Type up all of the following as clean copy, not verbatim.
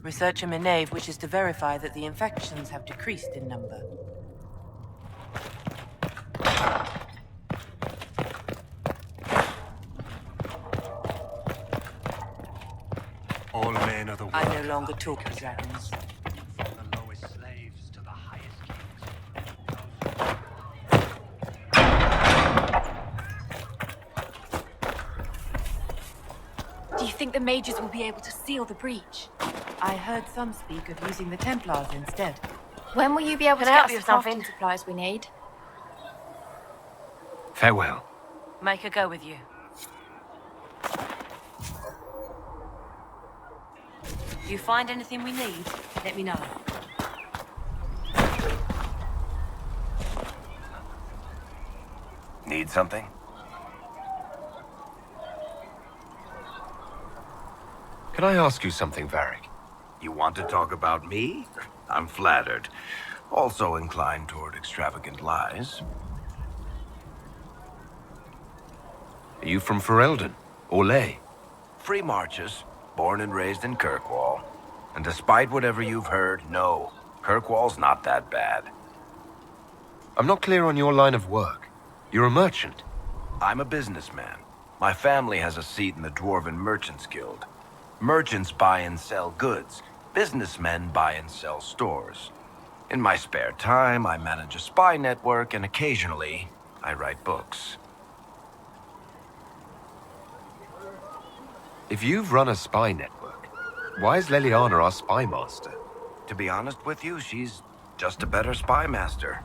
Researcher Minave wishes to verify that the infections have decreased in number. All men of the world. I no longer talk to dragons. From the lowest slaves to the highest kings. Do you think the mages will be able to seal the breach? I heard some speak of using the Templars instead. When will you be able to help get you us with the crafting something? supplies we need? Farewell. Make her go with you. You find anything we need, let me know. Need something? Can I ask you something, Varric? You want to talk about me? I'm flattered. Also inclined toward extravagant lies. Are you from Ferelden? Or Ley? Free marches, born and raised in Kirkwall. And despite whatever you've heard, no, Kirkwall's not that bad. I'm not clear on your line of work. You're a merchant. I'm a businessman. My family has a seat in the Dwarven Merchants Guild. Merchants buy and sell goods. Businessmen buy and sell stores. In my spare time, I manage a spy network, and occasionally, I write books. If you've run a spy network, why is Leliana our spy master? To be honest with you, she's just a better spy master.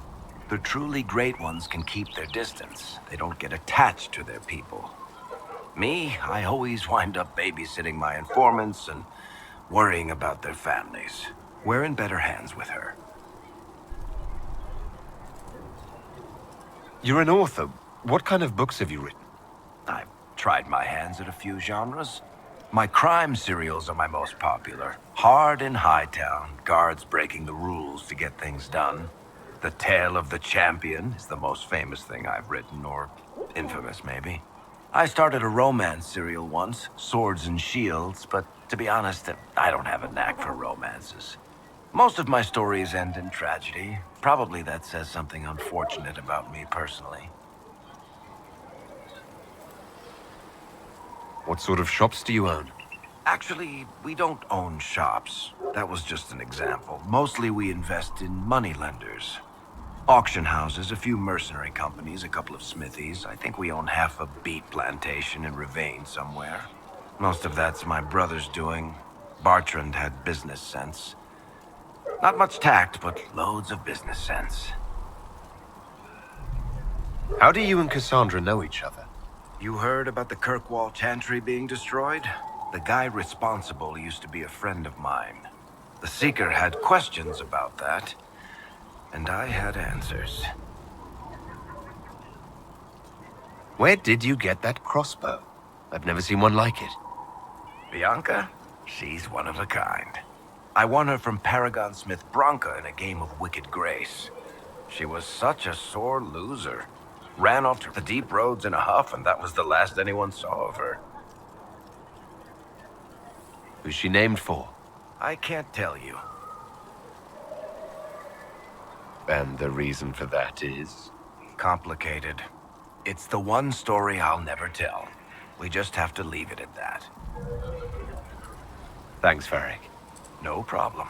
The truly great ones can keep their distance. They don't get attached to their people. Me, I always wind up babysitting my informants and worrying about their families. We're in better hands with her. You're an author. What kind of books have you written? I've tried my hands at a few genres. My crime serials are my most popular. Hard in Hightown, guards breaking the rules to get things done. The Tale of the Champion is the most famous thing I've written, or infamous maybe. I started a romance serial once, Swords and Shields, but to be honest, I don't have a knack for romances. Most of my stories end in tragedy. Probably that says something unfortunate about me personally. What sort of shops do you own? Actually, we don't own shops. That was just an example. Mostly we invest in moneylenders. Auction houses, a few mercenary companies, a couple of smithies. I think we own half a beet plantation in Ravane somewhere. Most of that's my brother's doing. Bartrand had business sense. Not much tact, but loads of business sense. How do you and Cassandra know each other? You heard about the Kirkwall Chantry being destroyed? The guy responsible used to be a friend of mine. The Seeker had questions about that, and I had answers. Where did you get that crossbow? I've never seen one like it. Bianca? She's one of a kind. I won her from Paragon Smith Bronca in a game of Wicked Grace. She was such a sore loser. Ran off to the deep roads in a huff, and that was the last anyone saw of her. Who's she named for? I can't tell you. And the reason for that is? Complicated. It's the one story I'll never tell. We just have to leave it at that. Thanks, Varric. No problem.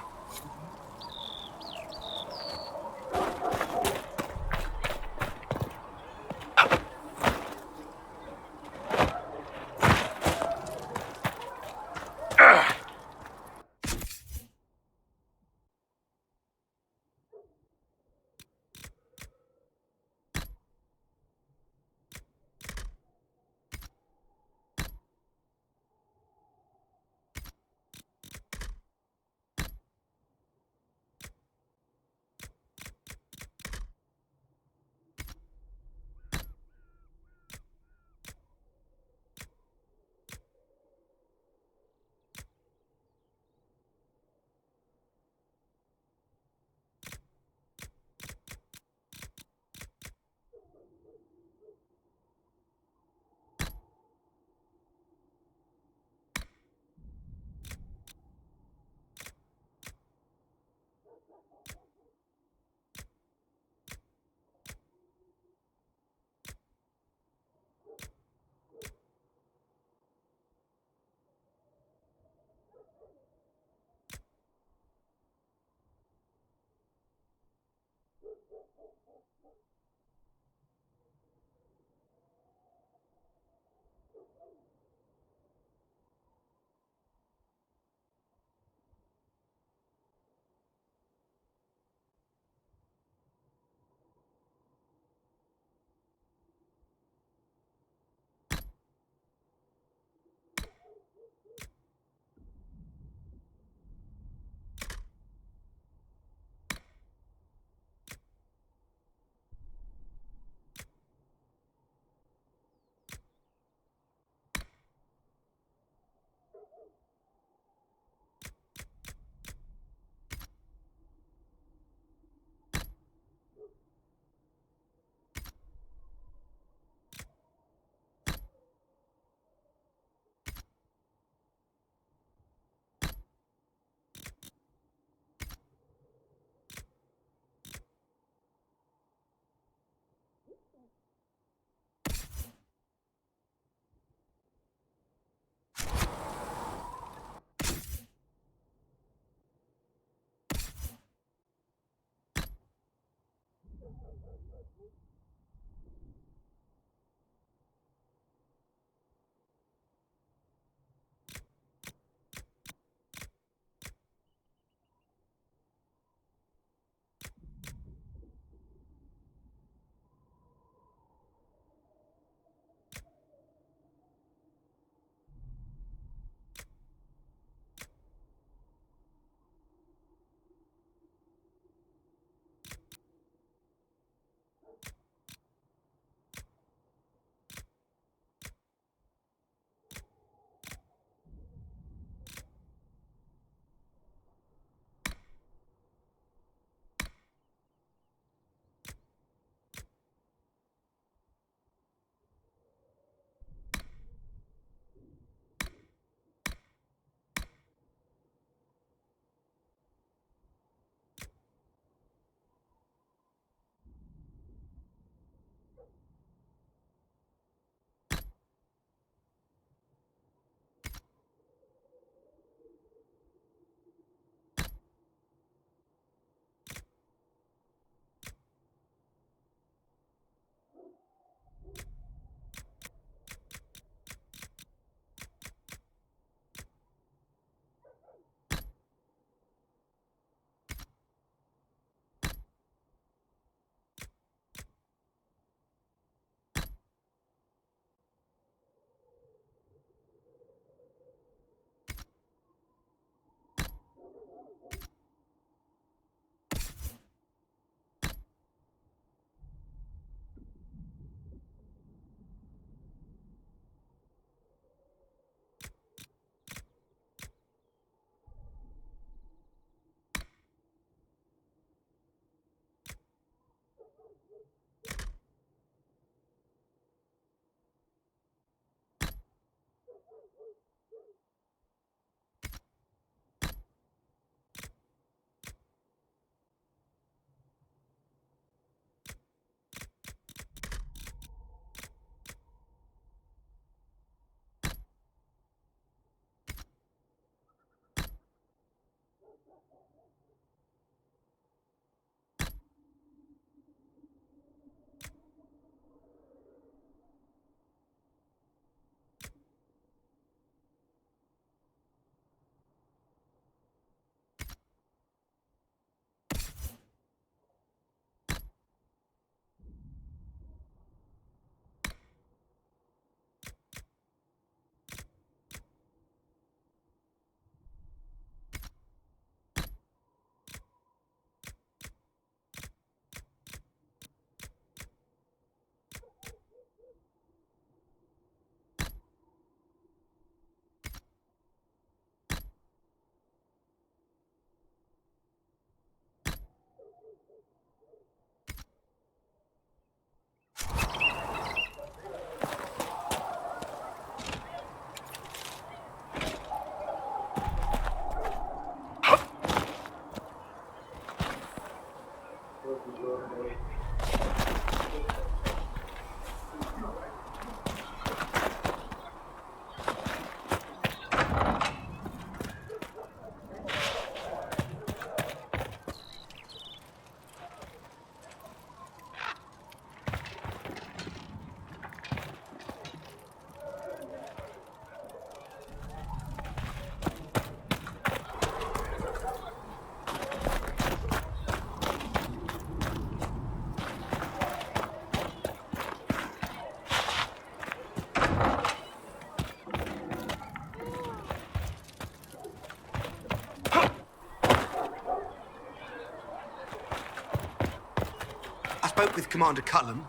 I spoke with Commander Cullum.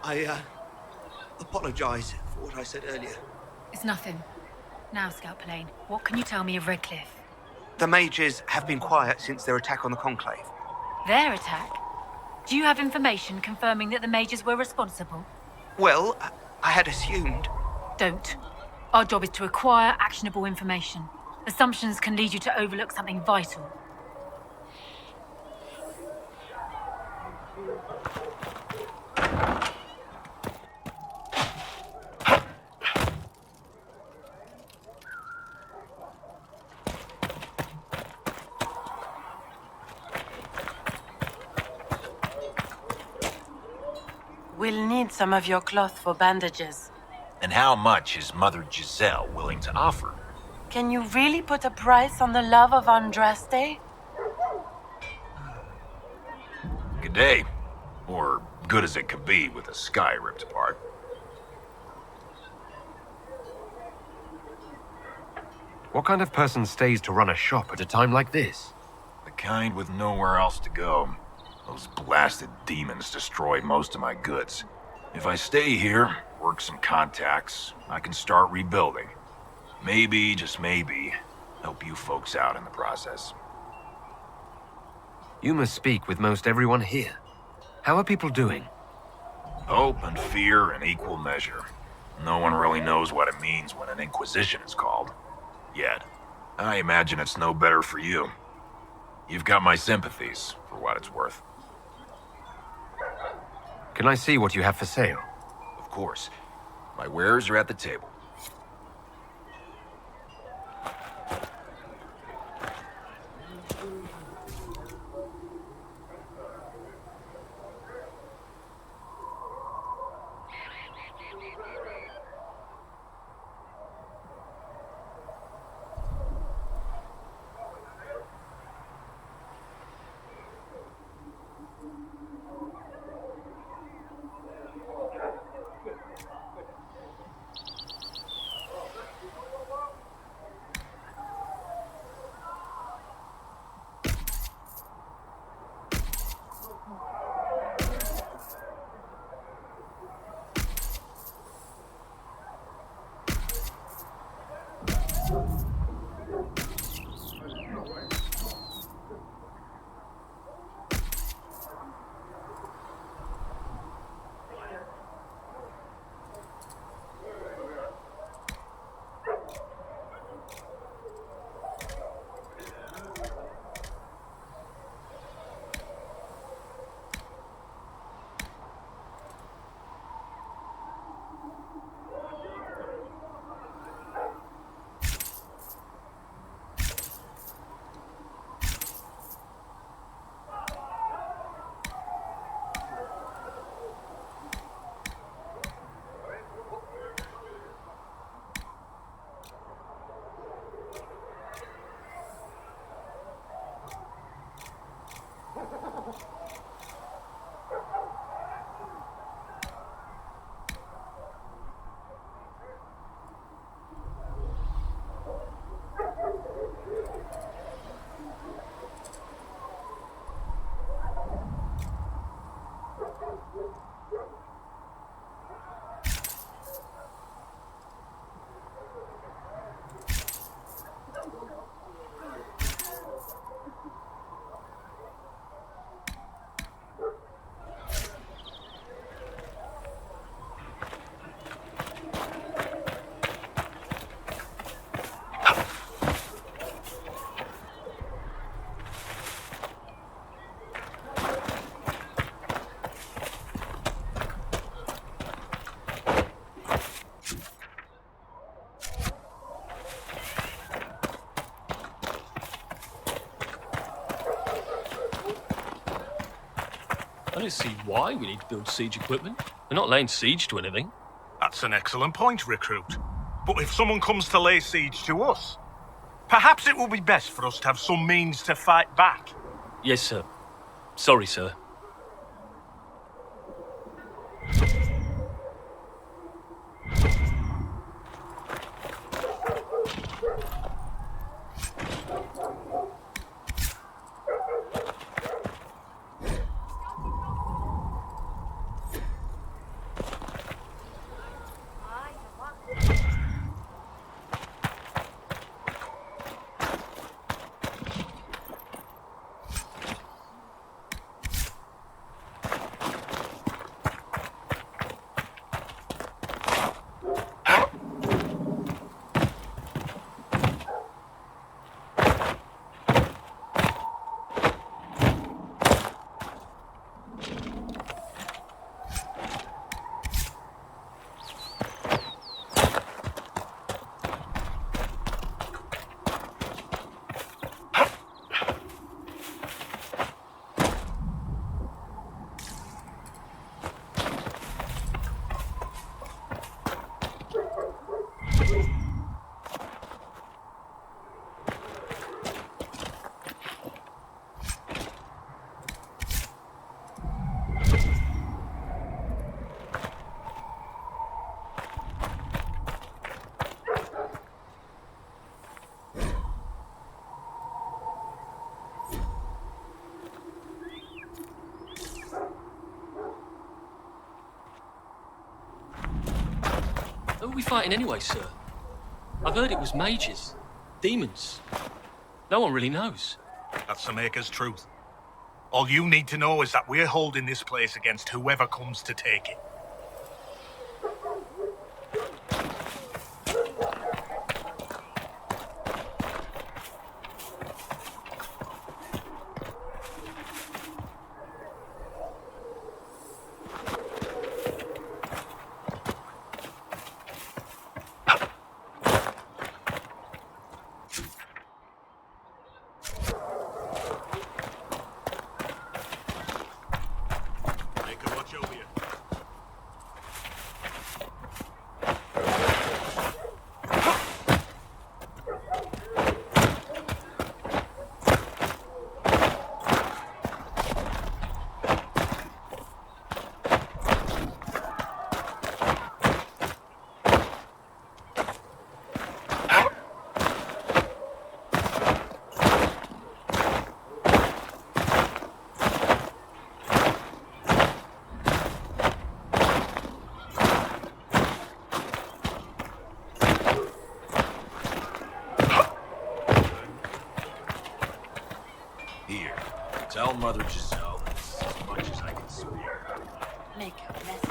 I apologize for what I said earlier. It's nothing. Now, Scout Pallane, what can you tell me of Redcliffe? The mages have been quiet since their attack on the Conclave. Their attack? Do you have information confirming that the mages were responsible? Well, I had assumed. Don't. Our job is to acquire actionable information. Assumptions can lead you to overlook something vital. We'll need some of your cloth for bandages. And how much is Mother Giselle willing to offer? Can you really put a price on the love of Andraste? Good day. Or good as it could be with the sky ripped apart. What kind of person stays to run a shop at a time like this? The kind with nowhere else to go. Those blasted demons destroyed most of my goods. If I stay here, work some contacts, I can start rebuilding. Maybe, just maybe, help you folks out in the process. You must speak with most everyone here. How are people doing? Hope and fear in equal measure. No one really knows what it means when an Inquisition is called. Yet. I imagine it's no better for you. You've got my sympathies, for what it's worth. Can I see what you have for sale? Of course. My wares are at the table. don't see why we need to build siege equipment. We're not laying siege to anything. That's an excellent point, Recruit. But if someone comes to lay siege to us, perhaps it will be best for us to have some means to fight back. Yes, sir. Sorry, sir. Who are we fighting anyway, sir? I've heard it was mages. Demons. No one really knows. That's the Maker's truth. All you need to know is that we're holding this place against whoever comes to take it. Tell Mother Giselle that's as much as I can spare. Make a mess.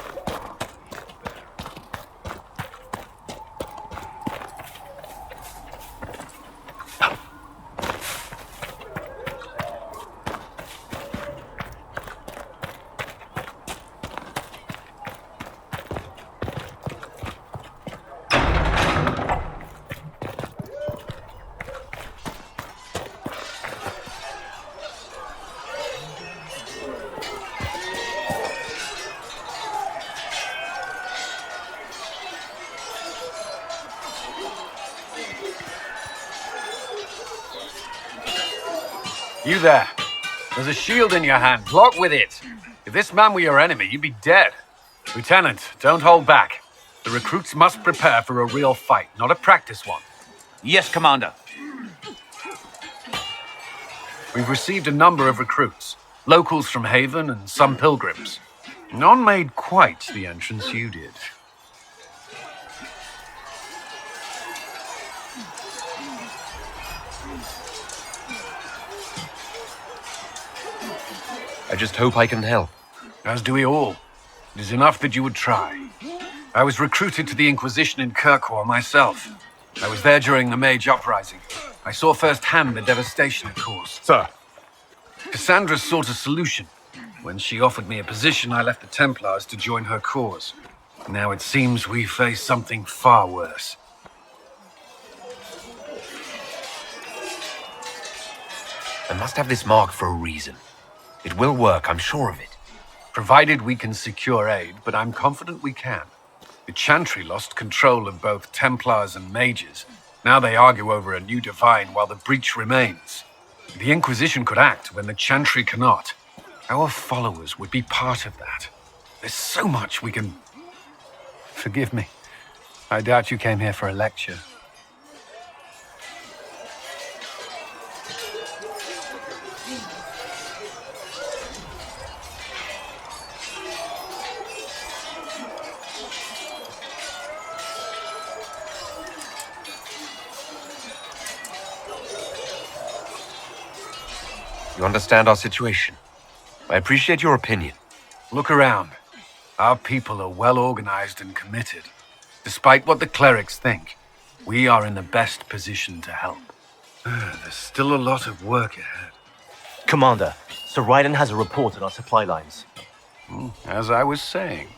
You there. There's a shield in your hand. Block with it. If this man were your enemy, you'd be dead. Lieutenant, don't hold back. The recruits must prepare for a real fight, not a practice one. Yes, Commander. We've received a number of recruits. Locals from Haven and some pilgrims. None made quite the entrance you did. I just hope I can help. As do we all. It is enough that you would try. I was recruited to the Inquisition in Kirkwall myself. I was there during the Mage Uprising. I saw firsthand the devastation it caused. Sir. Cassandra sought a solution. When she offered me a position, I left the Templars to join her cause. Now it seems we face something far worse. I must have this mark for a reason. It will work, I'm sure of it. provided we can secure aid, but I'm confident we can. The Chantry lost control of both Templars and Mages. Now they argue over a new divine while the breach remains. The Inquisition could act when the Chantry cannot. Our followers would be part of that. There's so much we can... Forgive me. I doubt you came here for a lecture. You understand our situation. I appreciate your opinion. Look around. Our people are well organized and committed. Despite what the clerics think, we are in the best position to help. There's still a lot of work ahead. Commander, Sir Ryden has a report on our supply lines. As I was saying.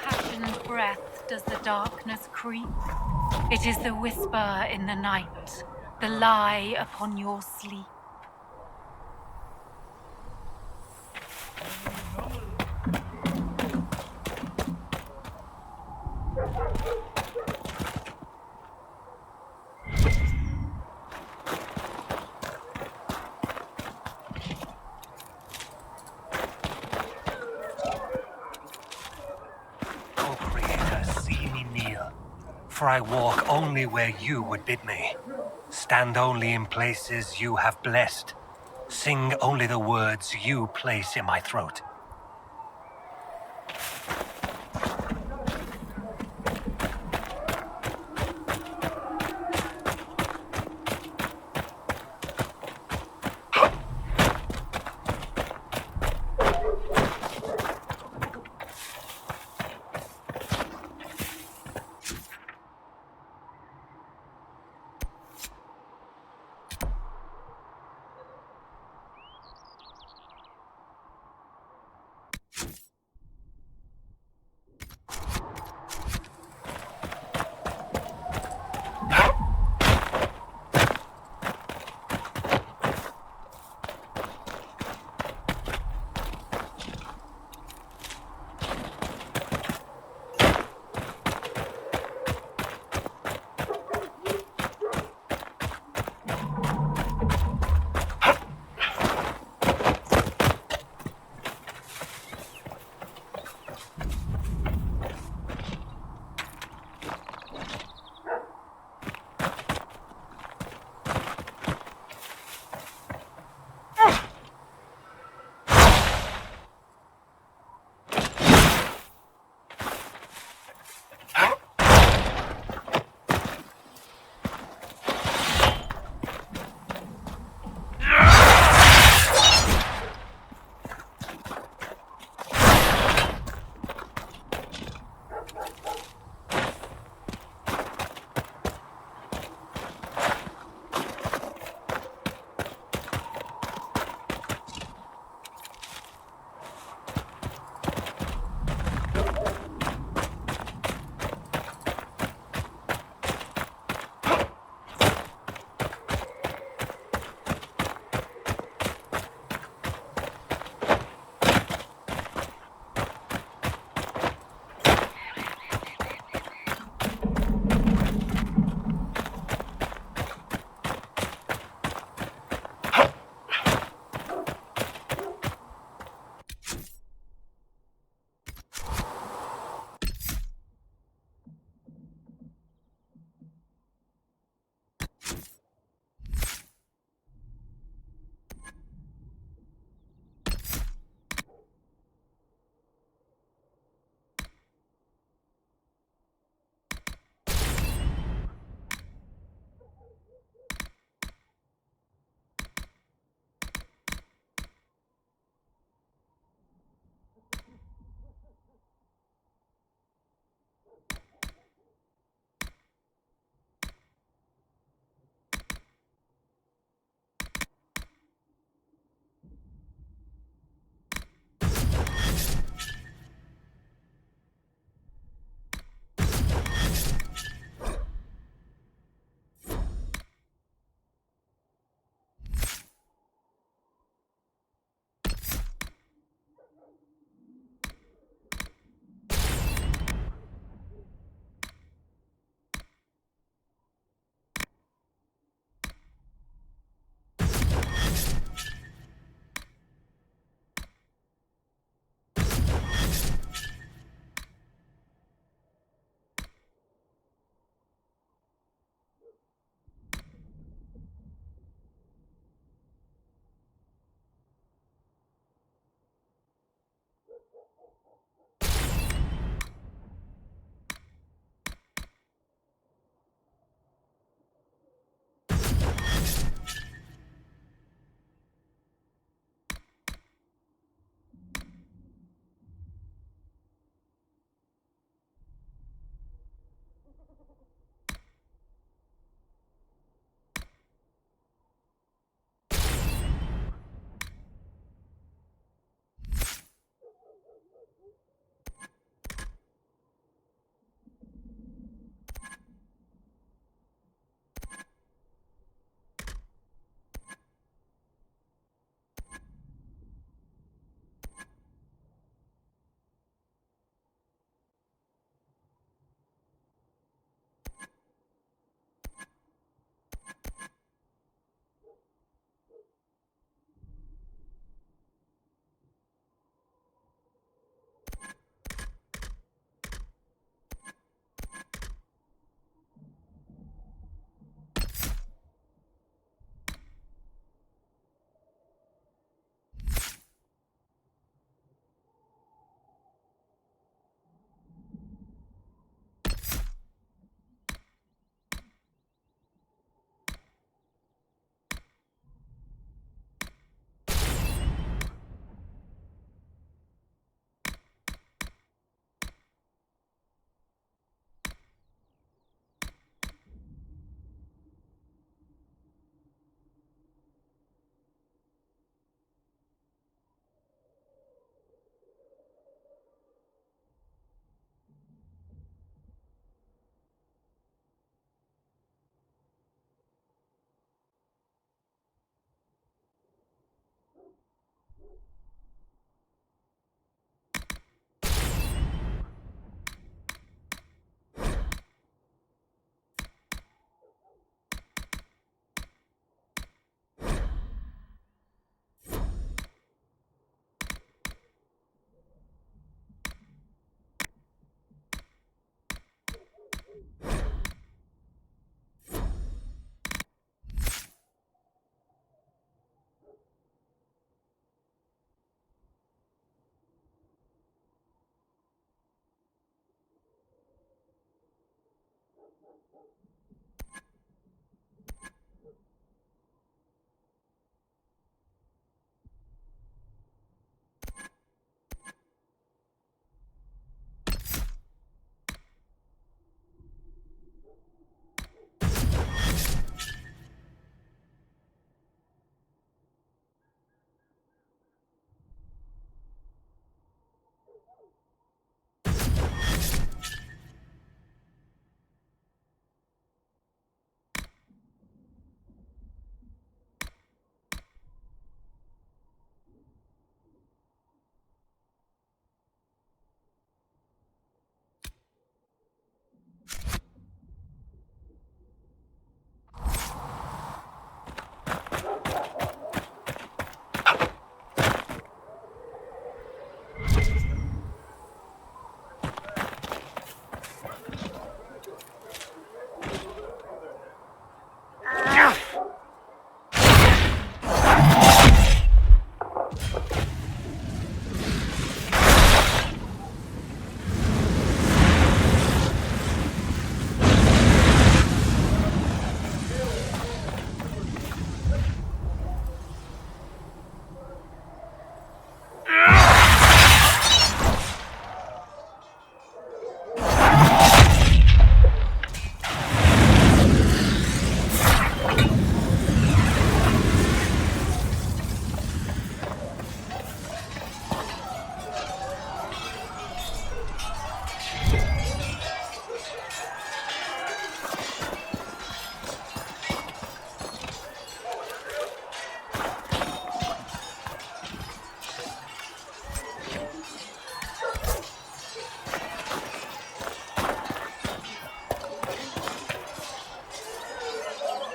Passion's breath does the darkness creep. It is the whisper in the night, the lie upon your sleep. O Creator, see me kneel, for I walk only where you would bid me. Stand only in places you have blessed. Sing only the words you place in my throat.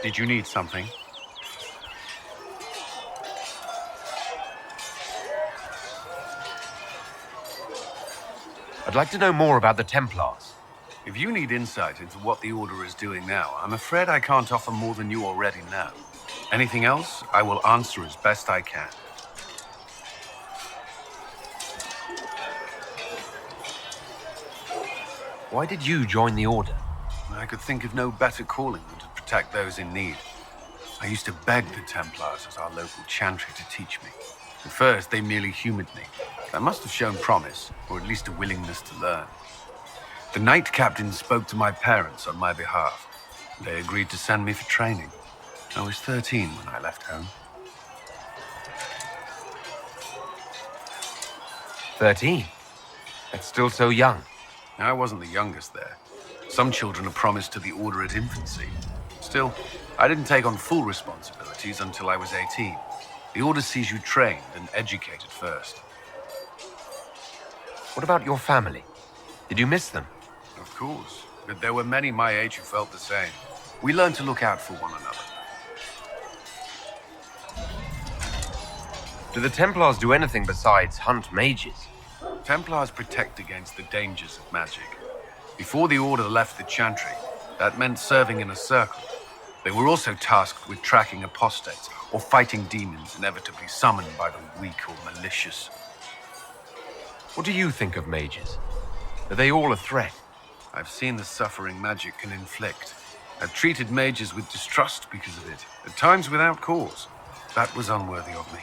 Did you need something? I'd like to know more about the Templars. If you need insight into what the Order is doing now, I'm afraid I can't offer more than you already know. Anything else, I will answer as best I can. Why did you join the Order? I could think of no better calling than to protect those in need. I used to beg the Templars as our local chantry to teach me. At first, they merely humored me. I must have shown promise, or at least a willingness to learn. The Knight Captain spoke to my parents on my behalf. They agreed to send me for training. I was 13 when I left home. 13? That's still so young. I wasn't the youngest there. Some children are promised to the Order at infancy. Still, I didn't take on full responsibilities until I was 18. The Order sees you trained and educated first. What about your family? Did you miss them? Of course, but there were many my age who felt the same. We learned to look out for one another. Do the Templars do anything besides hunt mages? Templars protect against the dangers of magic. Before the Order left the Chantry, that meant serving in a circle. They were also tasked with tracking apostates or fighting demons inevitably summoned by the weak or malicious. What do you think of mages? Are they all a threat? I've seen the suffering magic can inflict. I've treated mages with distrust because of it, at times without cause. That was unworthy of me.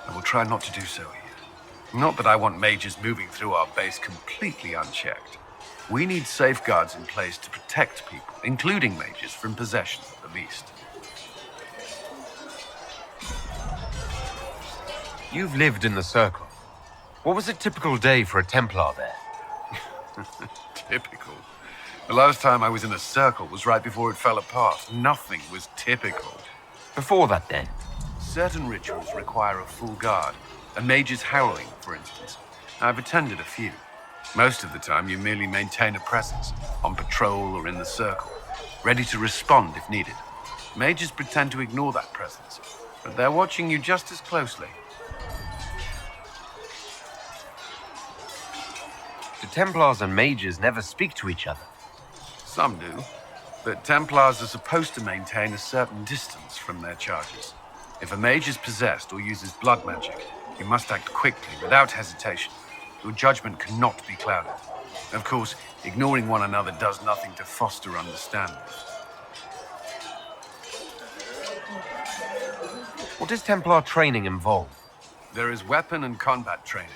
I will try not to do so here. Not that I want mages moving through our base completely unchecked. We need safeguards in place to protect people, including mages, from possession of the beast. You've lived in the Circle. What was a typical day for a Templar there? Typical? The last time I was in a circle was right before it fell apart. Nothing was typical. Before that, then? Certain rituals require a full guard. A mage's howling, for instance. I've attended a few. Most of the time, you merely maintain a presence, on patrol or in the circle, ready to respond if needed. Mages pretend to ignore that presence, but they're watching you just as closely. Do Templars and mages never speak to each other? Some do, but Templars are supposed to maintain a certain distance from their charges. If a mage is possessed or uses blood magic, you must act quickly, without hesitation. Your judgment cannot be clouded. Of course, ignoring one another does nothing to foster understanding. What does Templar training involve? There is weapon and combat training.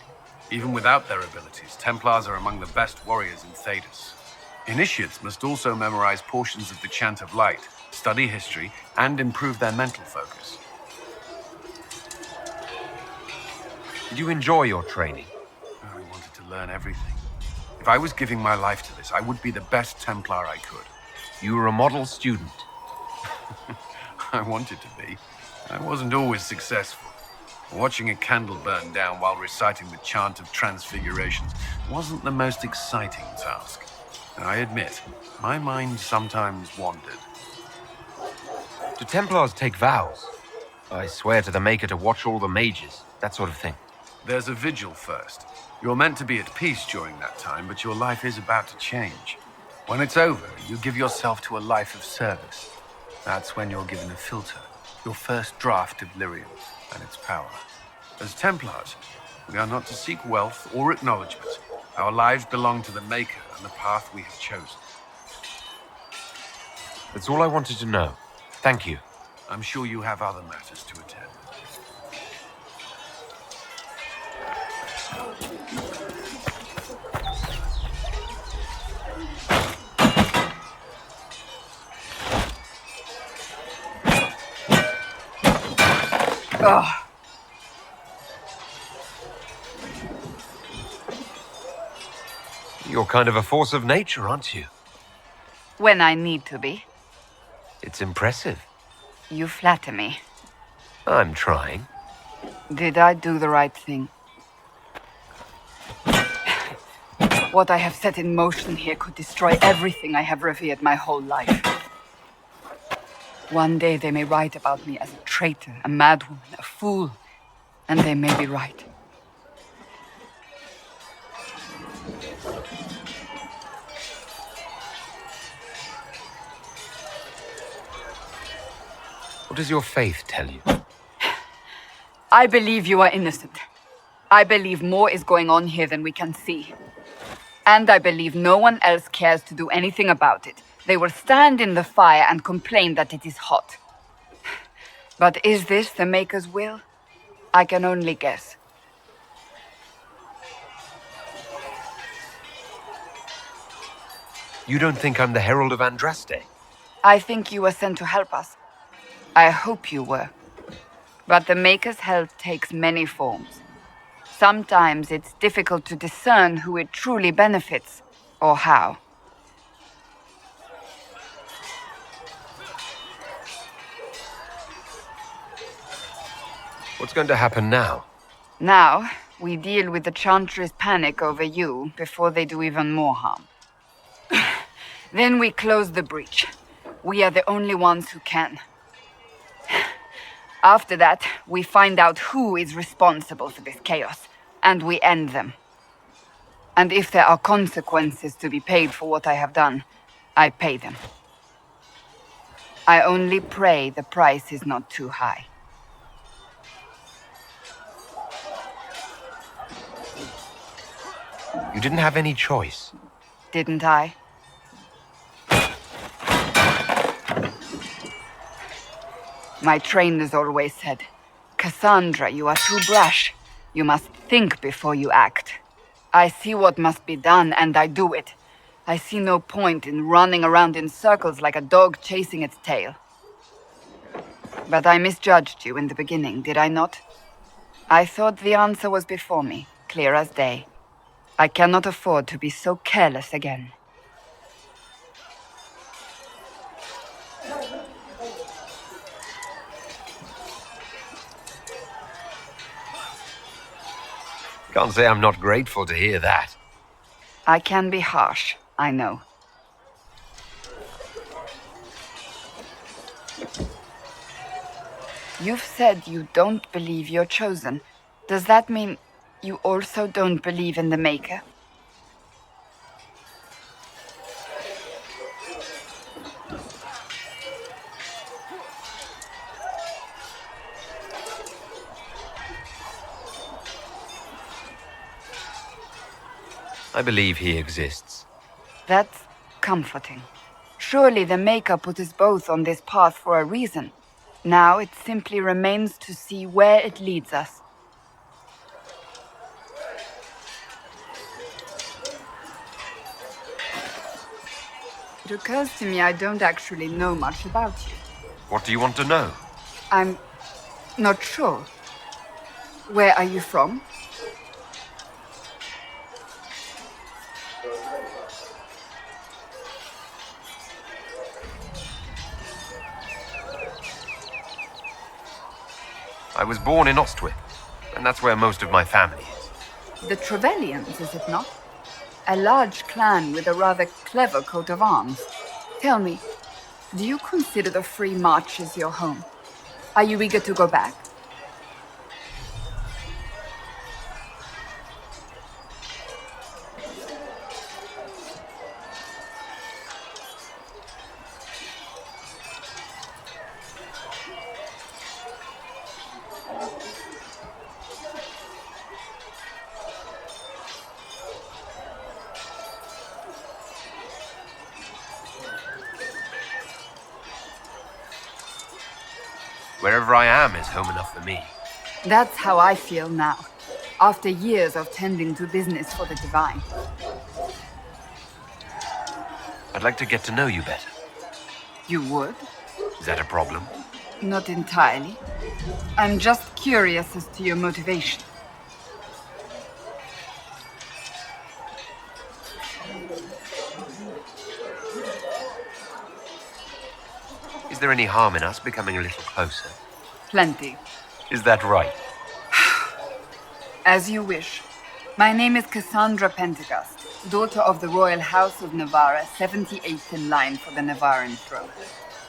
Even without their abilities, Templars are among the best warriors in Thedas. Initiates must also memorize portions of the Chant of Light, study history, and improve their mental focus. Did you enjoy your training? I wanted to learn everything. If I was giving my life to this, I would be the best Templar I could. You were a model student. I wanted to be. I wasn't always successful. Watching a candle burn down while reciting the Chant of Transfigurations wasn't the most exciting task. I admit, my mind sometimes wandered. Do Templars take vows? I swear to the Maker to watch all the mages, that sort of thing. There's a vigil first. You're meant to be at peace during that time, but your life is about to change. When it's over, you give yourself to a life of service. That's when you're given a filter, your first draft of Lyrium and its power. As Templars, we are not to seek wealth or acknowledgement. Our lives belong to the Maker and the path we have chosen. That's all I wanted to know. Thank you. I'm sure you have other matters to attend. Ugh. You're kind of a force of nature, aren't you? When I need to be. It's impressive. You flatter me. I'm trying. Did I do the right thing? What I have set in motion here could destroy everything I have revered my whole life. One day they may write about me as a traitor, a madwoman, a fool, and they may be right. What does your faith tell you? I believe you are innocent. I believe more is going on here than we can see. And I believe no one else cares to do anything about it. They will stand in the fire and complain that it is hot. But is this the Maker's will? I can only guess. You don't think I'm the Herald of Andraste? I think you were sent to help us. I hope you were. But the Maker's help takes many forms. Sometimes it's difficult to discern who it truly benefits, or how. What's going to happen now? Now, we deal with the Chantry's panic over you before they do even more harm. Then we close the breach. We are the only ones who can. After that, we find out who is responsible for this chaos, and we end them. And if there are consequences to be paid for what I have done, I pay them. I only pray the price is not too high. You didn't have any choice. Didn't I? My trainers always said, Cassandra, you are too brash. You must think before you act. I see what must be done, and I do it. I see no point in running around in circles like a dog chasing its tail. But I misjudged you in the beginning, did I not? I thought the answer was before me, clear as day. I cannot afford to be so careless again. Can't say I'm not grateful to hear that. I can be harsh, I know. You've said you don't believe you're chosen. Does that mean you also don't believe in the Maker? believe he exists. That's comforting. Surely the Maker put us both on this path for a reason. Now it simply remains to see where it leads us. It occurs to me I don't actually know much about you. What do you want to know? I'm not sure. Where are you from? I was born in Ostwick, and that's where most of my family is. The Trevellians, is it not? A large clan with a rather clever coat of arms. Tell me, do you consider the Free Marches your home? Are you eager to go back? Wherever I am is home enough for me. That's how I feel now, after years of tending to business for the Divine. I'd like to get to know you better. You would? Is that a problem? Not entirely. I'm just curious as to your motivation. Is there any harm in us becoming a little closer? Plenty. Is that right? As you wish. My name is Cassandra Pentegast, daughter of the Royal House of Navarra, 78th in line for the Navarran throne.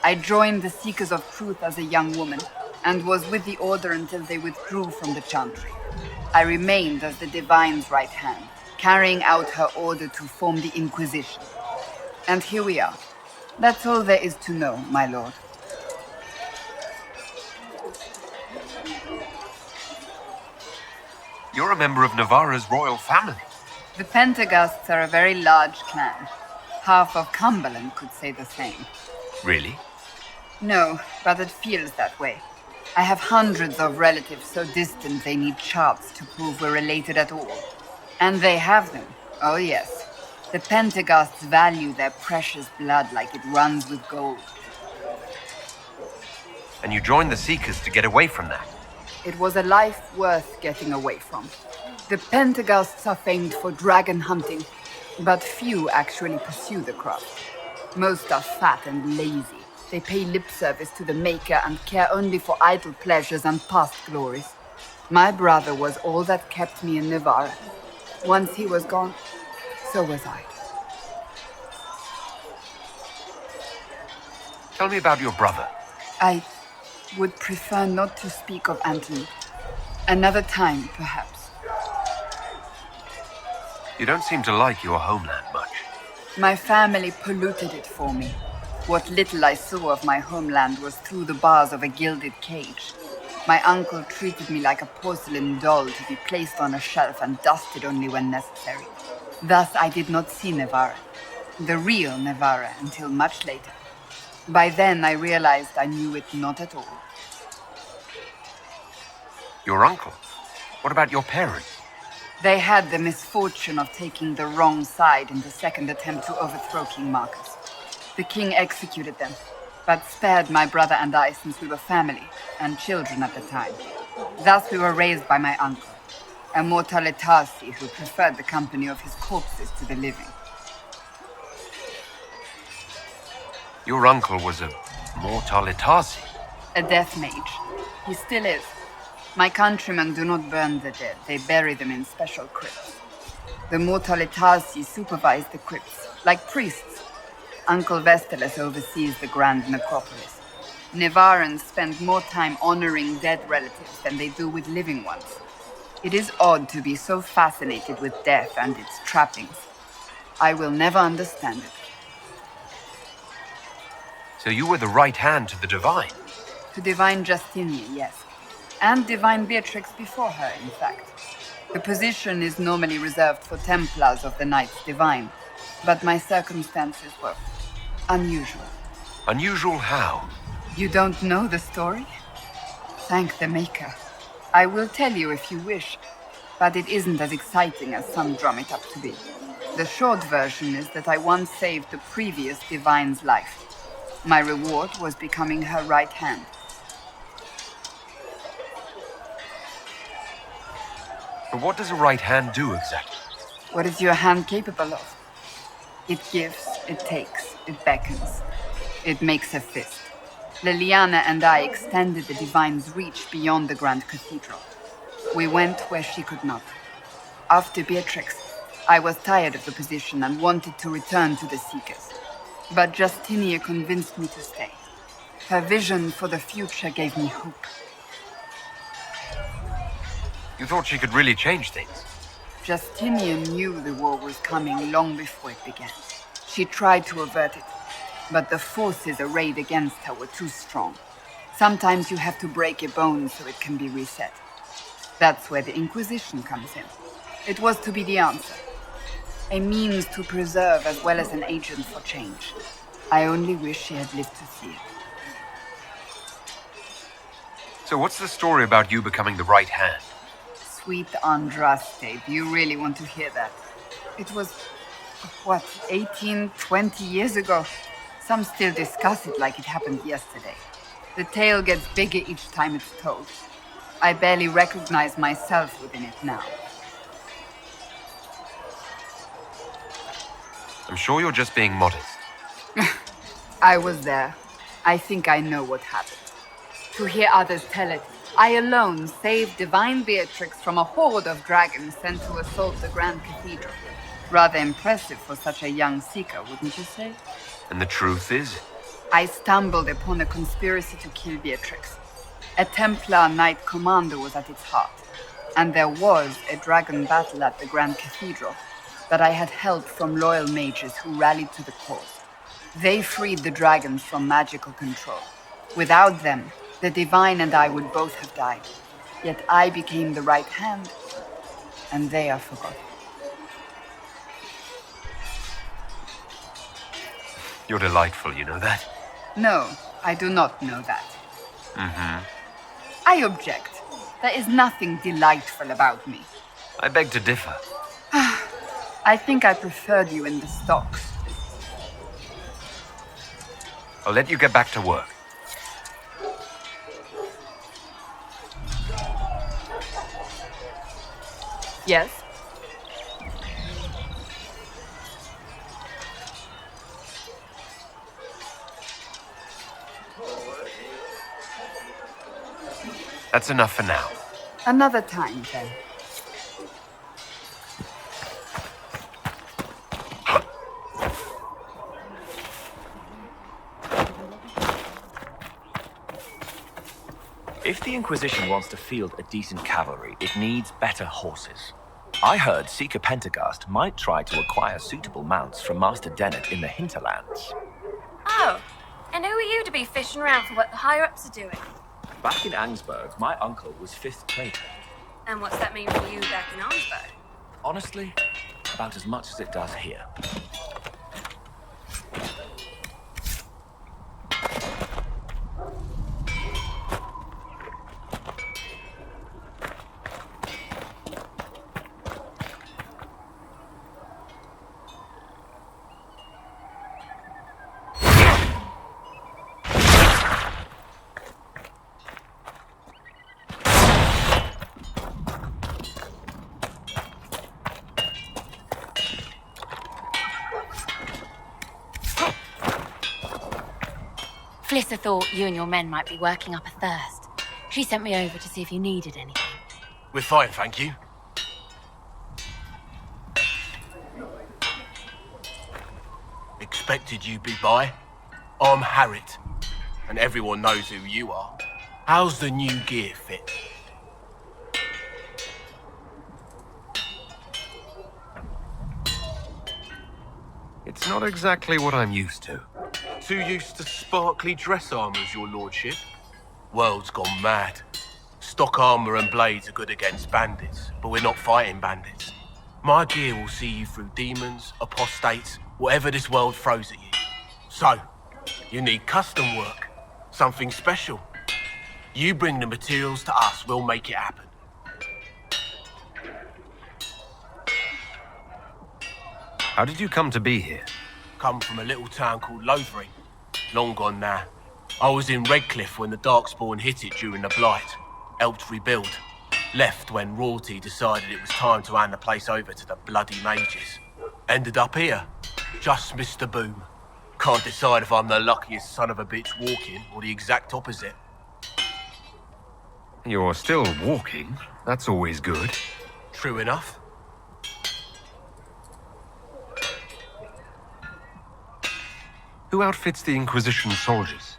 I joined the Seekers of Truth as a young woman, and was with the Order until they withdrew from the Chantry. I remained as the Divine's right hand, carrying out her order to form the Inquisition. And here we are. That's all there is to know, my lord. You're a member of Navarra's royal family. The Pentegasts are a very large clan. Half of Cumberland could say the same. Really? No, but it feels that way. I have hundreds of relatives so distant they need charts to prove we're related at all. And they have them. Oh yes. The Pentegasts value their precious blood like it runs with gold. And you joined the Seekers to get away from that? It was a life worth getting away from. The Pentegasts are famed for dragon hunting, but few actually pursue the craft. Most are fat and lazy. They pay lip service to the Maker and care only for idle pleasures and past glories. My brother was all that kept me in Navarra. Once he was gone, so was I. Tell me about your brother. I would prefer not to speak of Anthony. Another time, perhaps. You don't seem to like your homeland much. My family polluted it for me. What little I saw of my homeland was through the bars of a gilded cage. My uncle treated me like a porcelain doll to be placed on a shelf and dusted only when necessary. Thus I did not see Navarra, the real Navarra, until much later. By then I realized I knew it not at all. Your uncle? What about your parents? They had the misfortune of taking the wrong side in the second attempt to overthrow King Marcus. The king executed them, but spared my brother and I since we were family and children at the time. Thus we were raised by my uncle, a Mortalitasi who preferred the company of his corpses to the living. Your uncle was a Mortalitasi? A death mage. He still is. My countrymen do not burn the dead. They bury them in special crypts. The Mortalitasi supervise the crypts, like priests. Uncle Vestalis oversees the grand necropolis. Navarrans spend more time honoring dead relatives than they do with living ones. It is odd to be so fascinated with death and its trappings. I will never understand it. So you were the right hand to the Divine? To Divine Justinian, yes. And Divine Beatrix before her, in fact. The position is normally reserved for Templars of the Knights Divine, but my circumstances were unusual. Unusual how? You don't know the story? Thank the Maker. I will tell you if you wish, but it isn't as exciting as some drum it up to be. The short version is that I once saved the previous Divine's life. My reward was becoming her right hand. But what does a right hand do exactly? What is your hand capable of? It gives, it takes, it beckons. It makes a fist. Liliana and I extended the Divine's reach beyond the Grand Cathedral. We went where she could not. After Beatrix, I was tired of the position and wanted to return to the Seekers. But Justinia convinced me to stay. Her vision for the future gave me hope. You thought she could really change things? Justinia knew the war was coming long before it began. She tried to avert it, but the forces arrayed against her were too strong. Sometimes you have to break a bone so it can be reset. That's where the Inquisition comes in. It was to be the answer. A means to preserve as well as an agent for change. I only wish she had lived to see it. So what's the story about you becoming the right hand? Sweet Andraste, do you really want to hear that? It was, 18, 20 years ago? Some still discuss it like it happened yesterday. The tale gets bigger each time it's told. I barely recognize myself within it now. I'm sure you're just being modest. I was there. I think I know what happened. To hear others tell it, I alone saved Divine Beatrix from a horde of dragons sent to assault the Grand Cathedral. Rather impressive for such a young seeker, wouldn't you say? And the truth is? I stumbled upon a conspiracy to kill Beatrix. A Templar Knight Commander was at its heart, and there was a dragon battle at the Grand Cathedral, but I had help from loyal mages who rallied to the cause. They freed the dragons from magical control. Without them, the Divine and I would both have died. Yet I became the right hand, and they are forgotten. You're delightful, you know that? No, I do not know that. Mm-hmm. I object. There is nothing delightful about me. I beg to differ. I think I preferred you in the stocks. I'll let you get back to work. Yes? That's enough for now. Another time, then. If the Inquisition wants to field a decent cavalry, it needs better horses. I heard Seeker Pentagast might try to acquire suitable mounts from Master Dennett in the hinterlands. Oh, and who are you to be fishing around for what the higher-ups are doing? Back in Angsburg, my uncle was 5th Traitor. And what's that mean for you back in Arnsburg? Honestly, about as much as it does here. Flissa thought you and your men might be working up a thirst. She sent me over to see if you needed anything. We're fine, thank you. Expected you'd be by. I'm Harriet, and everyone knows who you are. How's the new gear fit? It's not exactly what I'm used to. Too used to sparkly dress armours, your lordship? World's gone mad. Stock armor and blades are good against bandits, but we're not fighting bandits. My gear will see you through demons, apostates, whatever this world throws at you. So, you need custom work, something special. You bring the materials to us, we'll make it happen. How did you come to be here? Come from a little town called Lothering. Long gone now. I was in Redcliffe when the Darkspawn hit it during the Blight. Helped rebuild. Left when royalty decided it was time to hand the place over to the bloody mages. Ended up here. Just missed the boom. Can't decide if I'm the luckiest son of a bitch walking or the exact opposite. You're still walking. That's always good. True enough. Who outfits the Inquisition soldiers?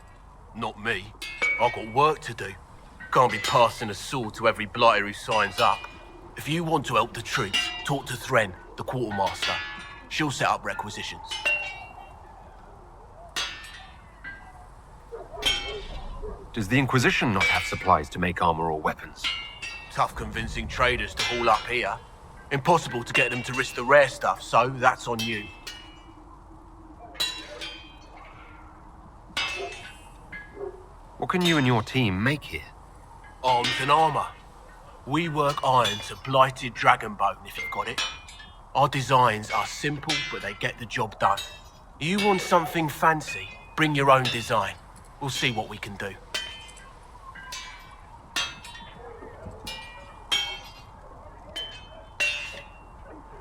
Not me. I've got work to do. Can't be passing a sword to every blighter who signs up. If you want to help the troops, talk to Thren, the quartermaster. She'll set up requisitions. Does the Inquisition not have supplies to make armor or weapons? Tough convincing traders to haul up here. Impossible to get them to risk the rare stuff, so that's on you. What can you and your team make here? Arms and armor. We work iron to blighted dragon bone, if you've got it. Our designs are simple, but they get the job done. You want something fancy? Bring your own design. We'll see what we can do.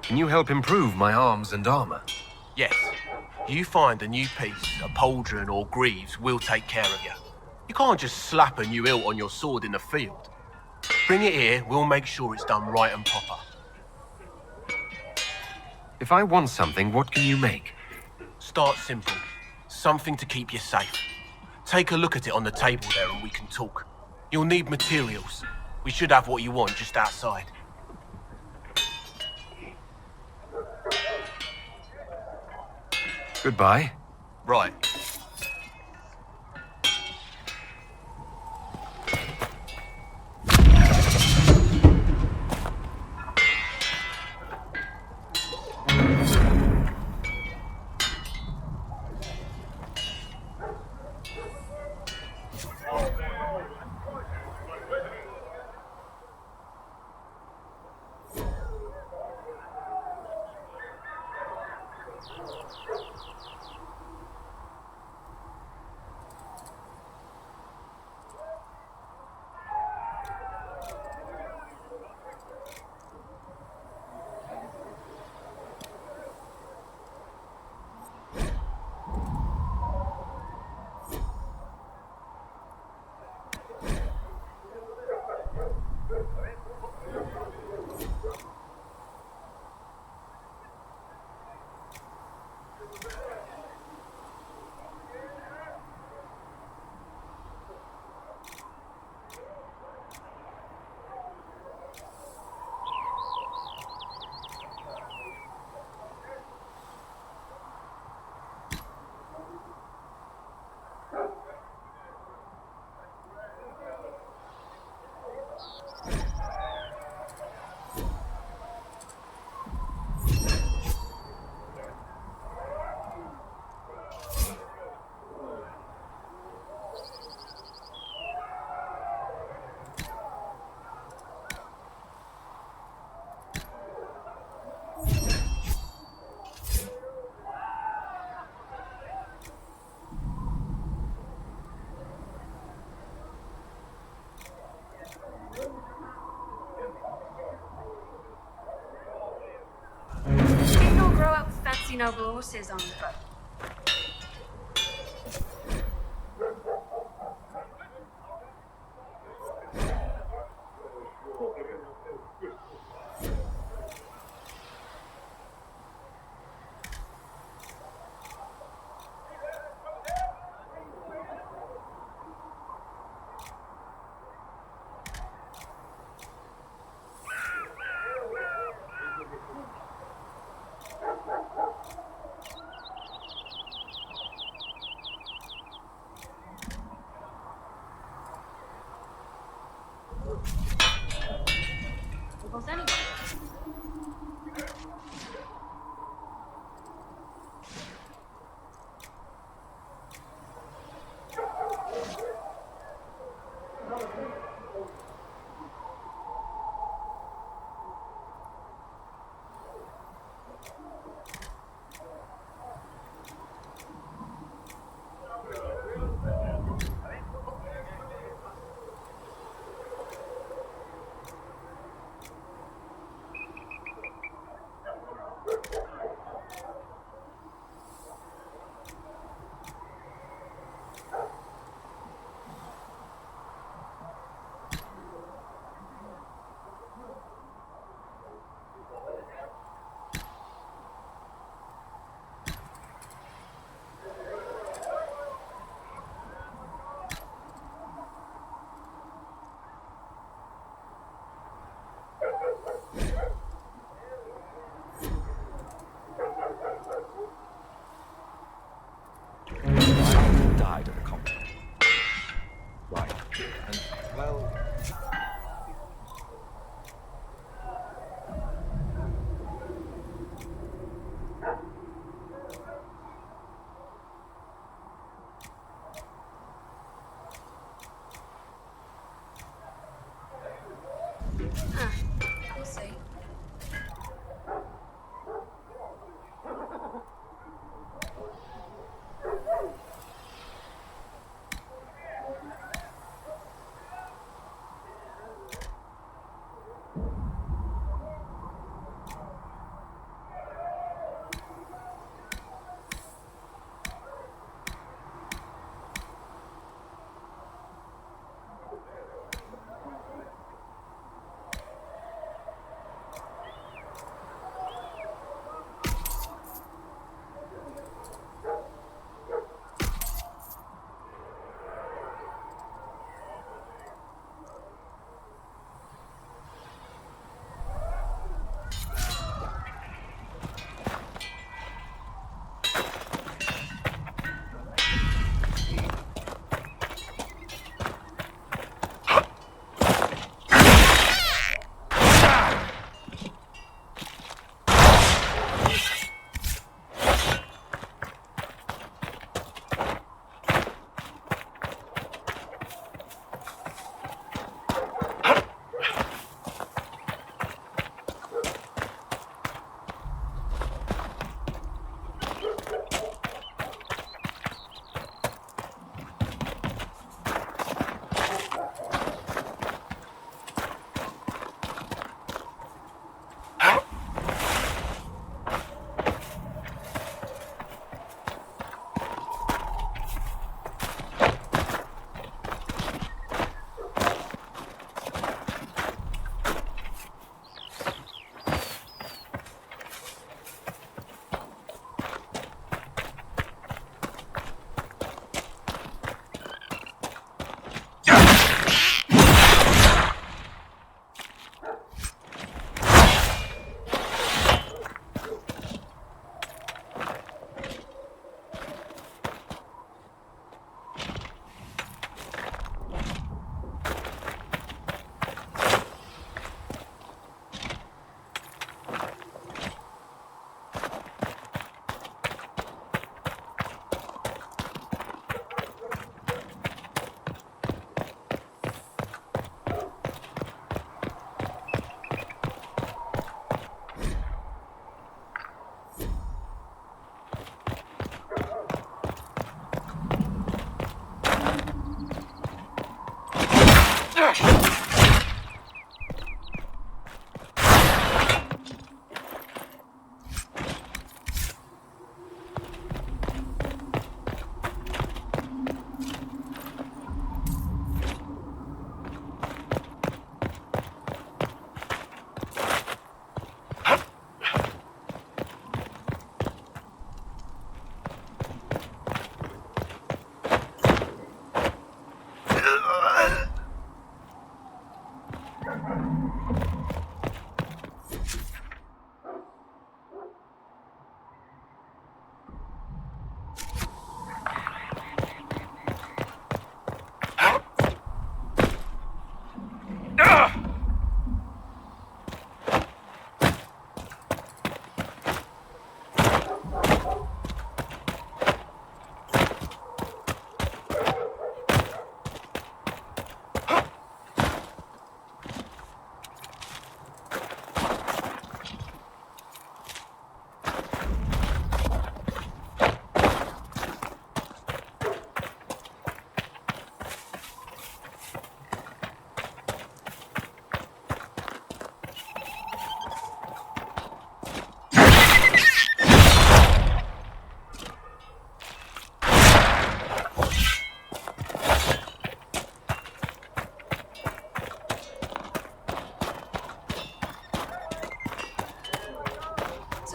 Can you help improve my arms and armor? Yes. You find a new piece, a pauldron or greaves, we'll take care of you. You can't just slap a new hilt on your sword in the field. Bring it here, we'll make sure it's done right and proper. If I want something, what can you make? Start simple. Something to keep you safe. Take a look at it on the table there and we can talk. You'll need materials. We should have what you want just outside. Goodbye. Right. Fancy noble horses on the boat. Huh. We'll see.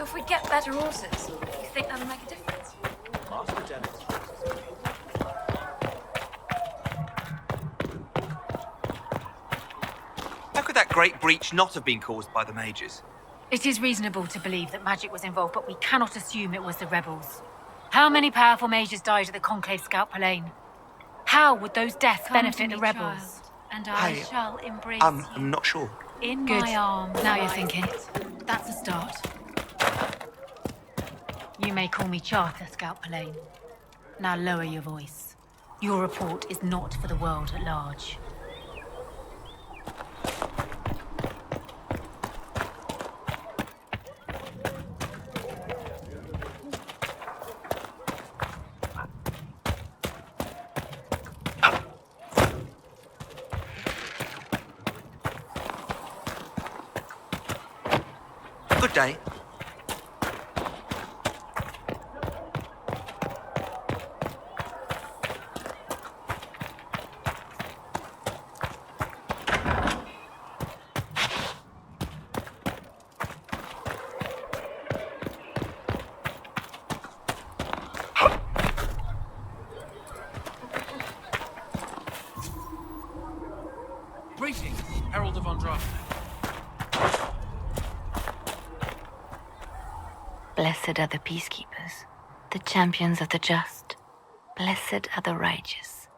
So if we get better horses, you think that'll make a difference? How could that great breach not have been caused by the mages? It is reasonable to believe that magic was involved, but we cannot assume it was the rebels. How many powerful mages died at the Conclave Scout Palain? How would those deaths benefit the rebels? Child, and I shall embrace I'm not sure. In my arms. Now you're thinking. That's a start. You may call me Charter, Scout Palain. Now lower your voice. Your report is not for the world at large. day. Greetings, Herald of Andraste. Blessed are the peacekeepers, the champions of the just. Blessed are the righteous,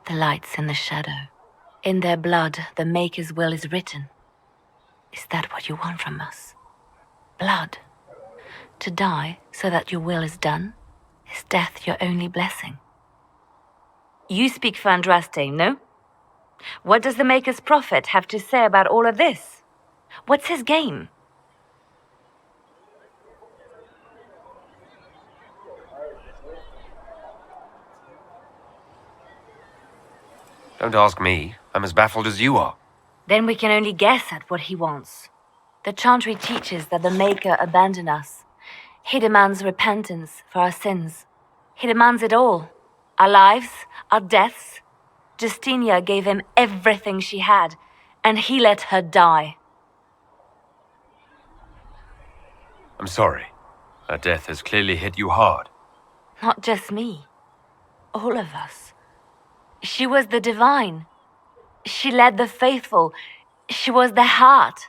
the lights in the shadow. In their blood, the Maker's will is written. Is that what you want from us? Blood? To die so that your will is done? Is death your only blessing? You speak for Andraste, no? What does the Maker's prophet have to say about all of this? What's his game? Don't ask me. I'm as baffled as you are. Then we can only guess at what he wants. The Chantry teaches that the Maker abandoned us. He demands repentance for our sins. He demands it all. Our lives, our deaths. Justinia gave him everything she had, and he let her die. I'm sorry. Her death has clearly hit you hard. Not just me. All of us. She was the divine. She led the faithful. She was the heart.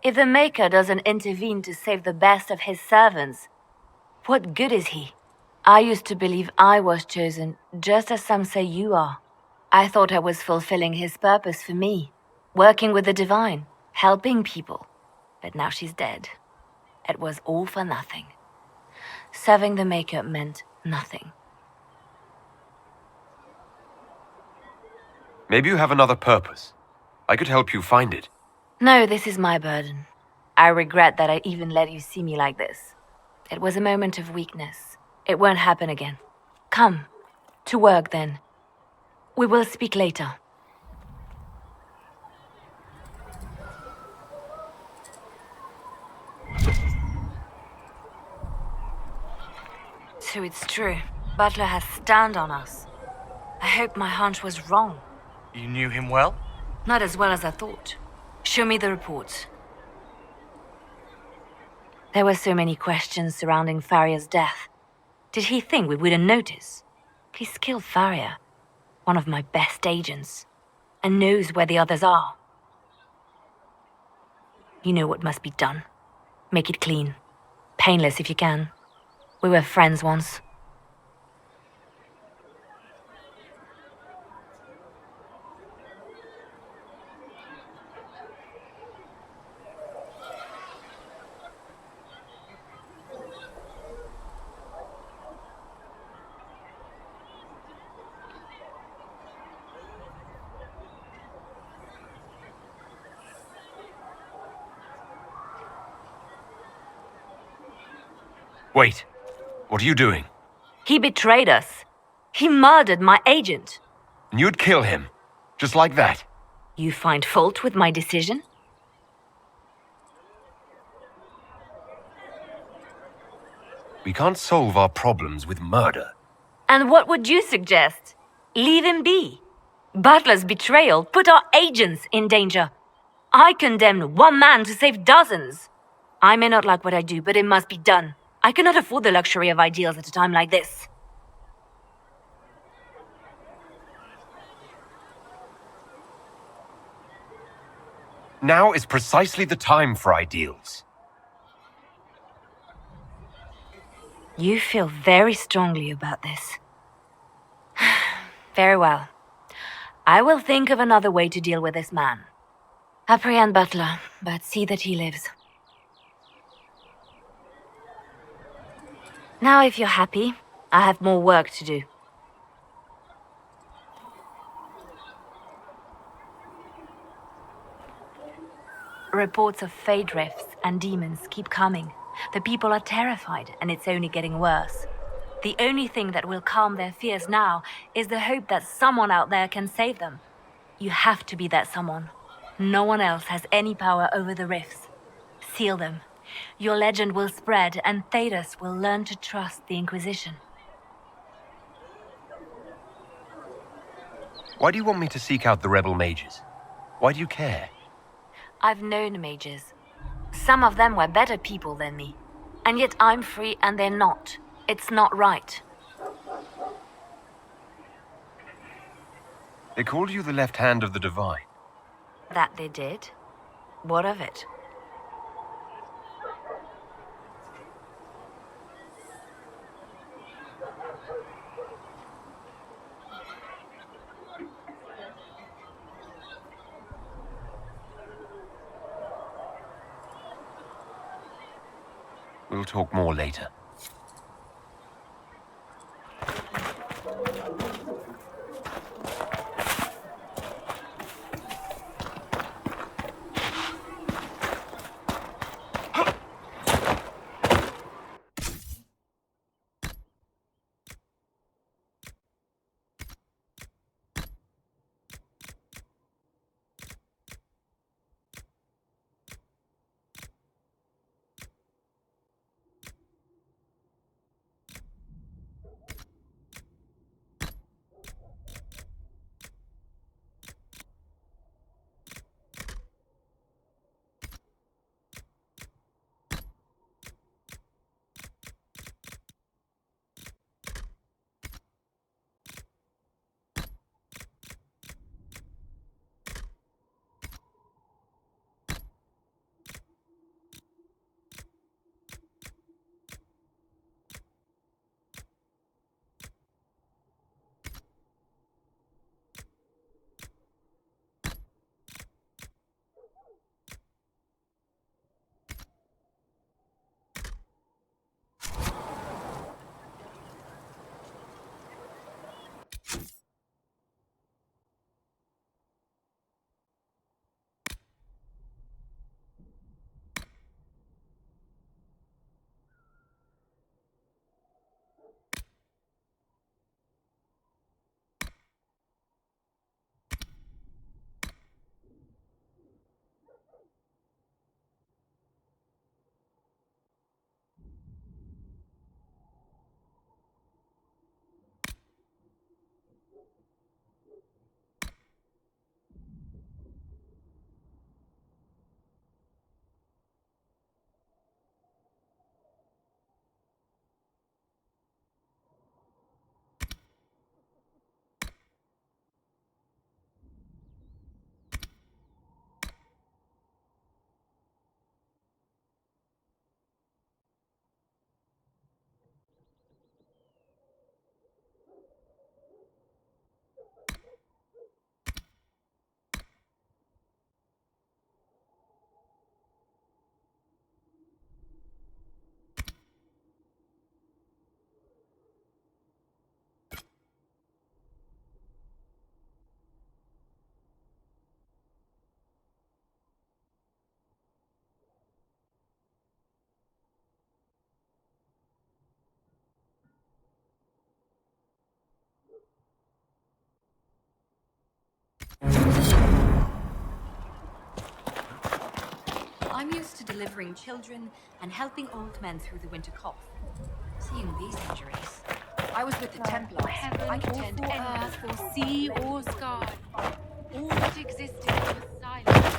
If the Maker doesn't intervene to save the best of his servants, what good is he? I used to believe I was chosen, just as some say you are. I thought I was fulfilling his purpose for me, working with the divine, helping people. But now she's dead. It was all for nothing. Serving the Maker meant nothing. Maybe you have another purpose. I could help you find it. No, this is my burden. I regret that I even let you see me like this. It was a moment of weakness. It won't happen again. Come, to work then. We will speak later. So it's true. Butler has stand on us. I hope my hunch was wrong. You knew him well? Not as well as I thought. Show me the reports. There were so many questions surrounding Faria's death. Did he think we wouldn't notice? He's killed Faria, one of my best agents, and knows where the others are. You know what must be done. Make it clean. Painless if you can. We were friends once. Wait. What are you doing? He betrayed us. He murdered my agent. And you'd kill him? Just like that? You find fault with my decision? We can't solve our problems with murder. And what would you suggest? Leave him be. Butler's betrayal put our agents in danger. I condemned one man to save dozens. I may not like what I do, but it must be done. I cannot afford the luxury of ideals at a time like this. Now is precisely the time for ideals. You feel very strongly about this. Very well. I will think of another way to deal with this man. Apprehend Butler, but see that he lives. Now, if you're happy, I have more work to do. Reports of fade rifts and demons keep coming. The people are terrified, and it's only getting worse. The only thing that will calm their fears now is the hope that someone out there can save them. You have to be that someone. No one else has any power over the rifts. Seal them. Your legend will spread, and Thedas will learn to trust the Inquisition. Why do you want me to seek out the rebel mages? Why do you care? I've known mages. Some of them were better people than me. And yet I'm free and they're not. It's not right. They called you the left hand of the Divine. That they did? What of it? We'll talk more later. I'm used to delivering children and helping old men through the winter cough. Seeing these injuries. I was with the Templars. Heaven I or could tend for any earth, or sea or sky, all that existed was silent.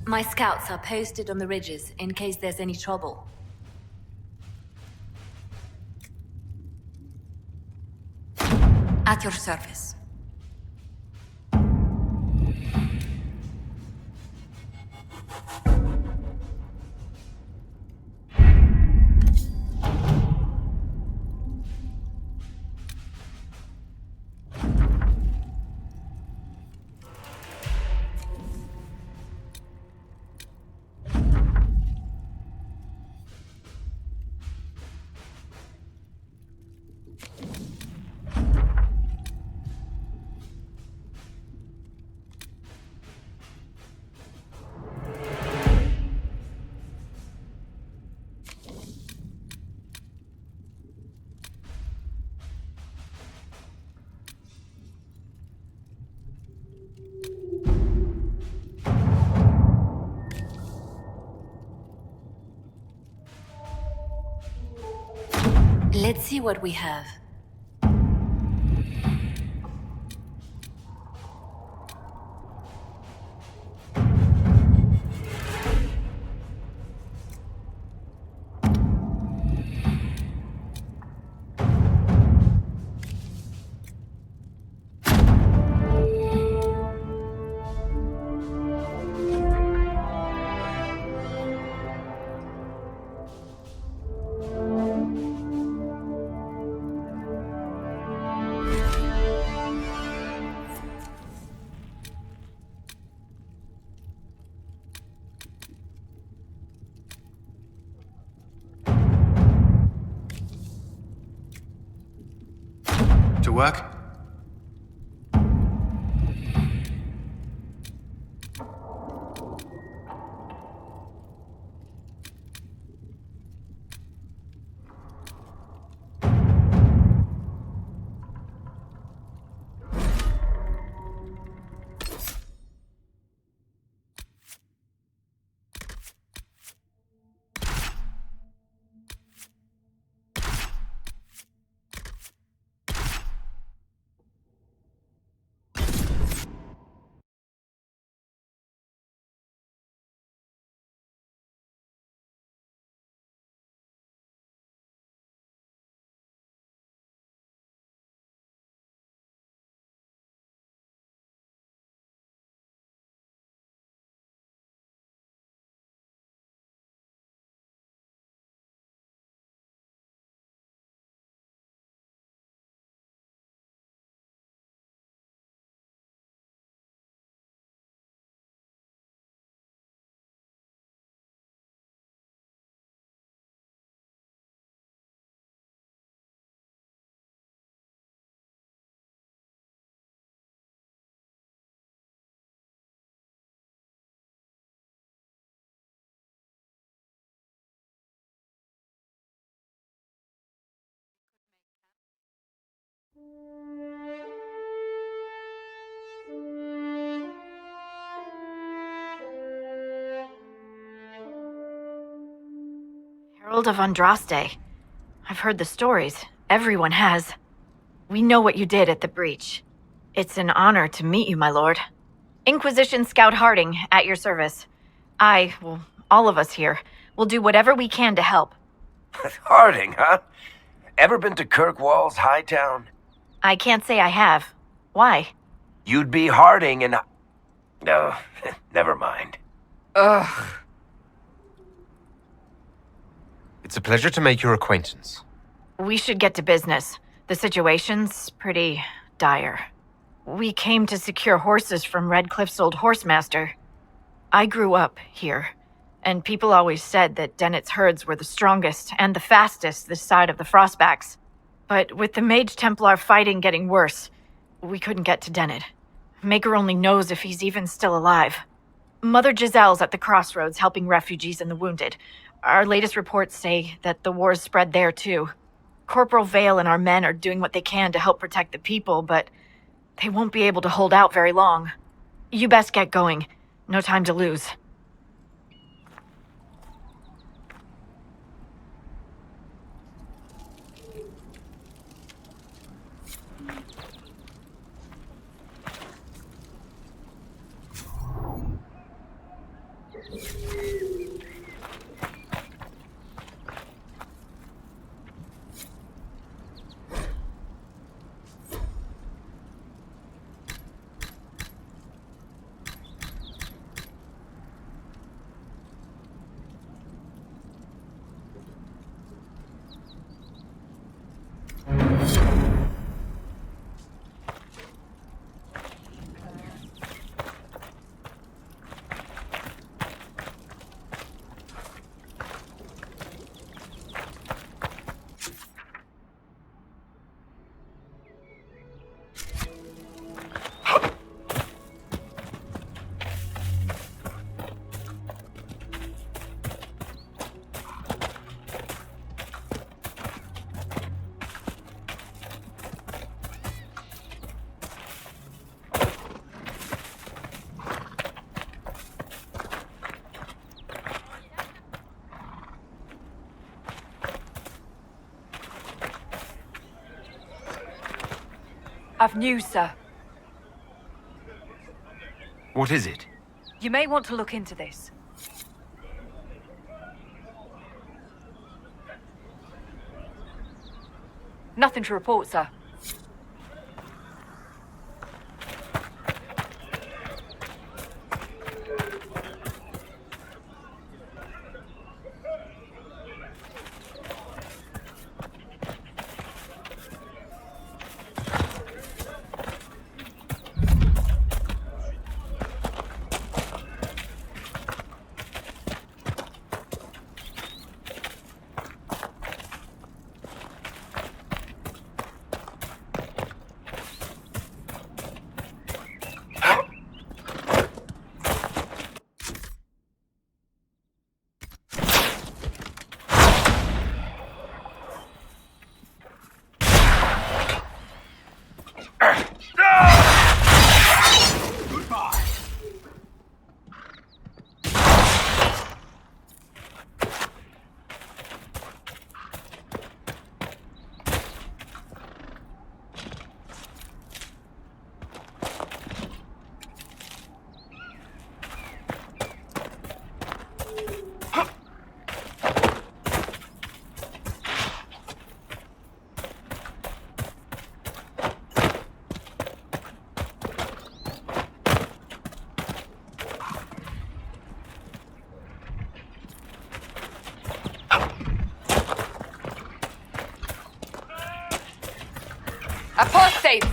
My scouts are posted on the ridges in case there's any trouble. At your service. Let's see what we have. To work? Herald of Andraste. I've heard the stories. Everyone has. We know what you did at the breach. It's an honor to meet you, my lord. Inquisition Scout Harding, at your service. All of us here, will do whatever we can to help. Harding, huh? Ever been to Kirkwall's Hightown? I can't say I have. Why? You'd be Harding and... No, never mind. Ugh. It's a pleasure to make your acquaintance. We should get to business. The situation's pretty dire. We came to secure horses from Redcliffe's old horsemaster. I grew up here, and people always said that Dennett's herds were the strongest and the fastest this side of the Frostbacks. But with the Mage Templar fighting getting worse, we couldn't get to Dennett. Maker only knows if he's even still alive. Mother Giselle's at the crossroads helping refugees and the wounded. Our latest reports say that the war's spread there too. Corporal Vale and our men are doing what they can to help protect the people, but they won't be able to hold out very long. You best get going. No time to lose. I've news, sir. What is it? You may want to look into this. Nothing to report, sir. Apostate!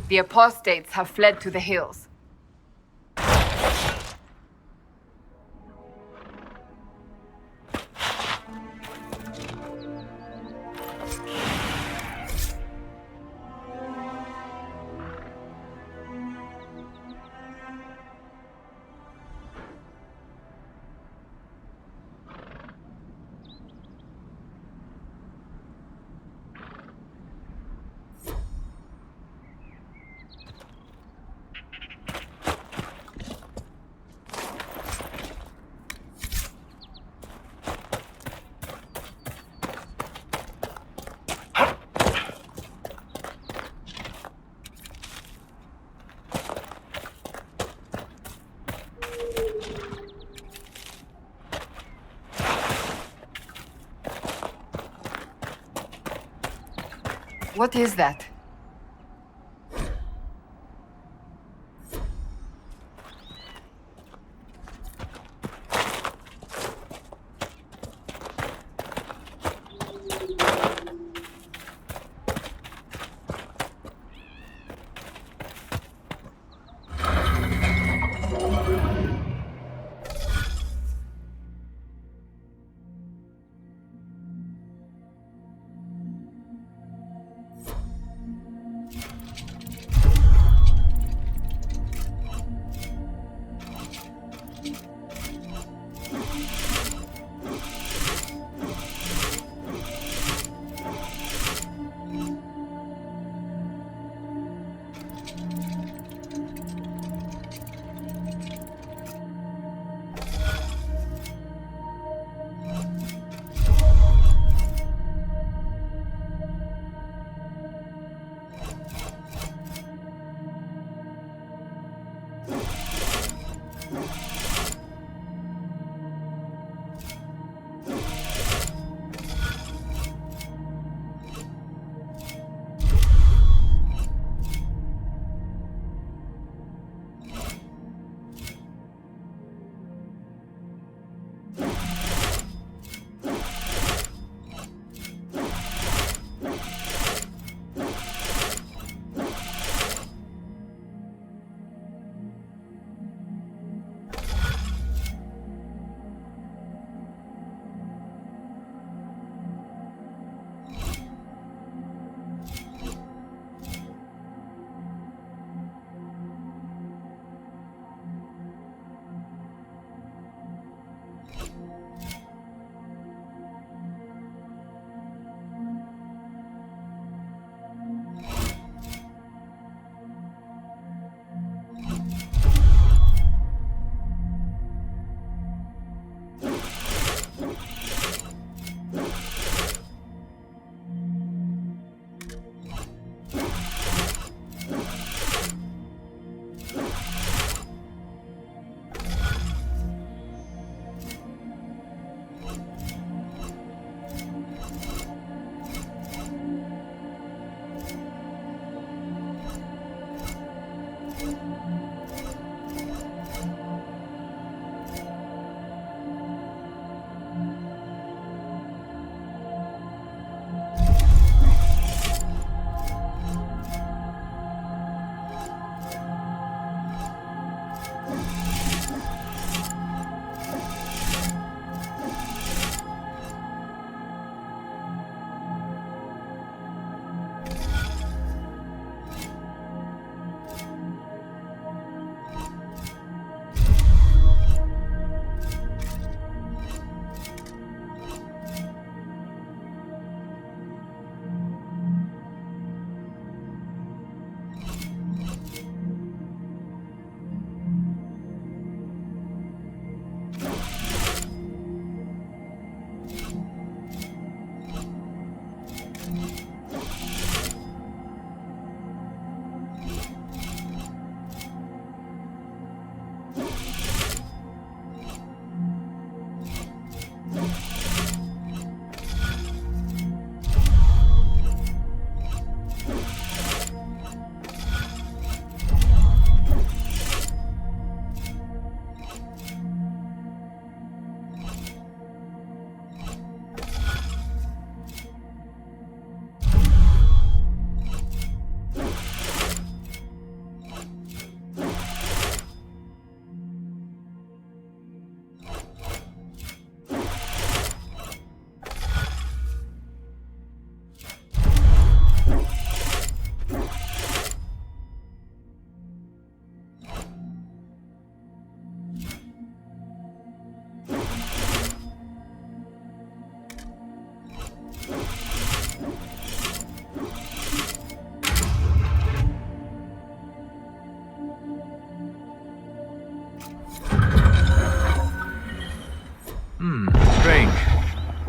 The apostates have fled to the hills. What is that?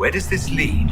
Where does this lead?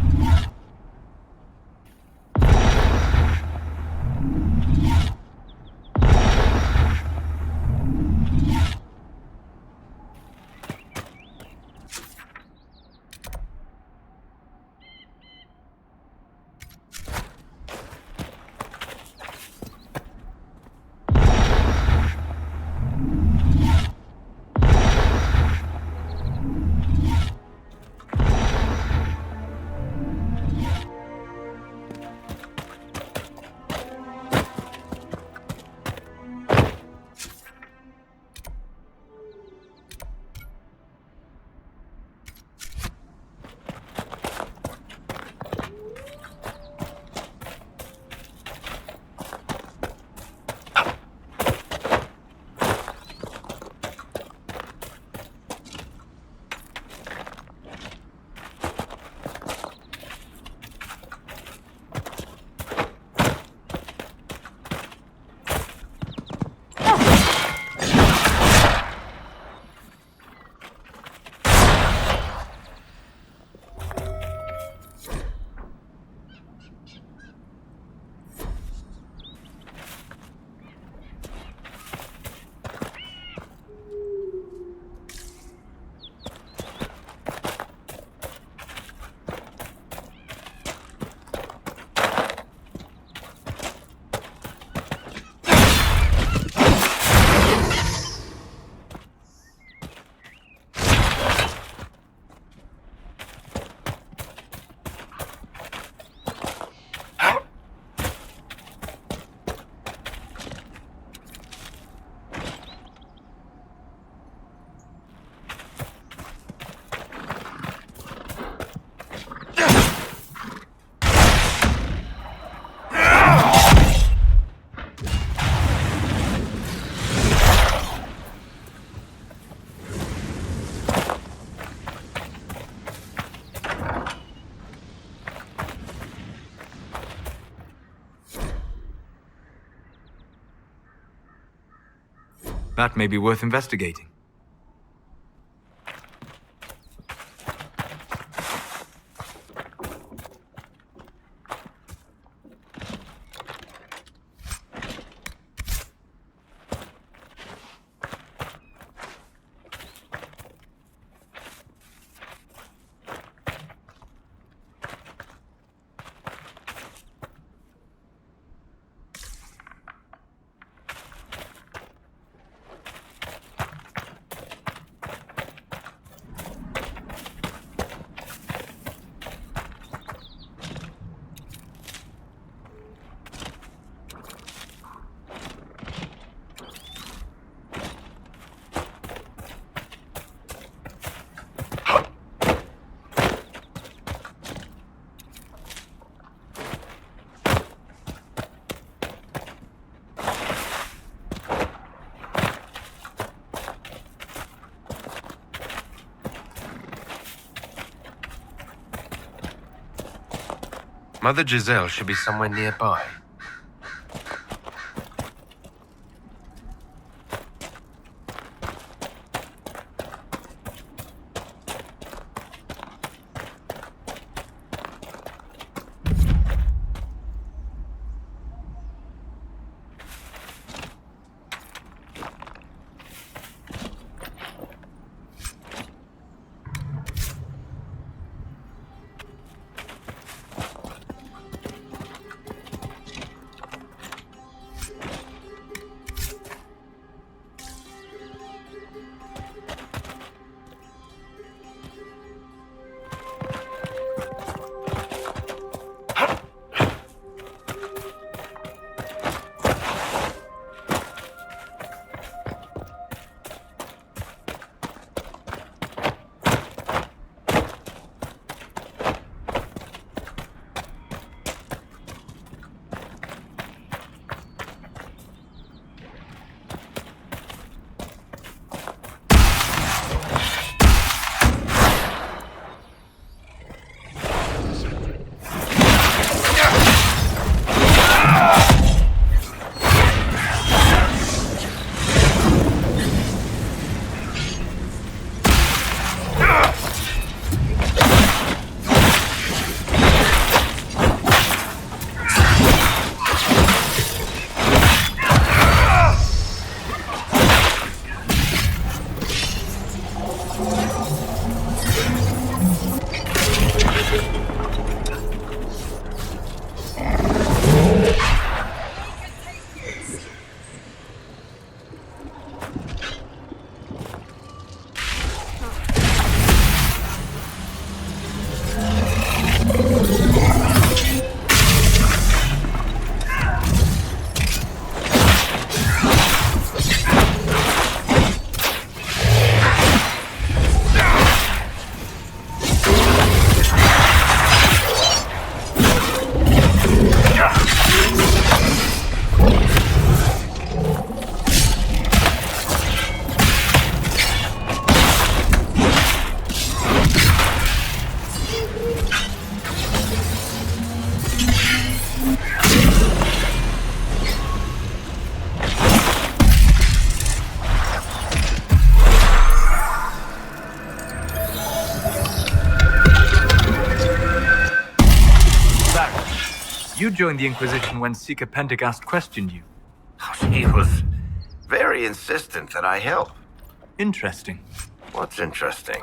That may be worth investigating. Mother Giselle should be somewhere nearby. You joined the Inquisition when Seeker Pendergast questioned you. He was very insistent that I help. Interesting. What's interesting?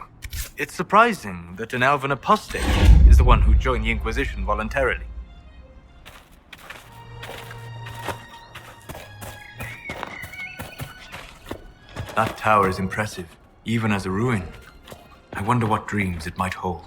It's surprising that an elven apostate is the one who joined the Inquisition voluntarily. That tower is impressive, even as a ruin. I wonder what dreams it might hold.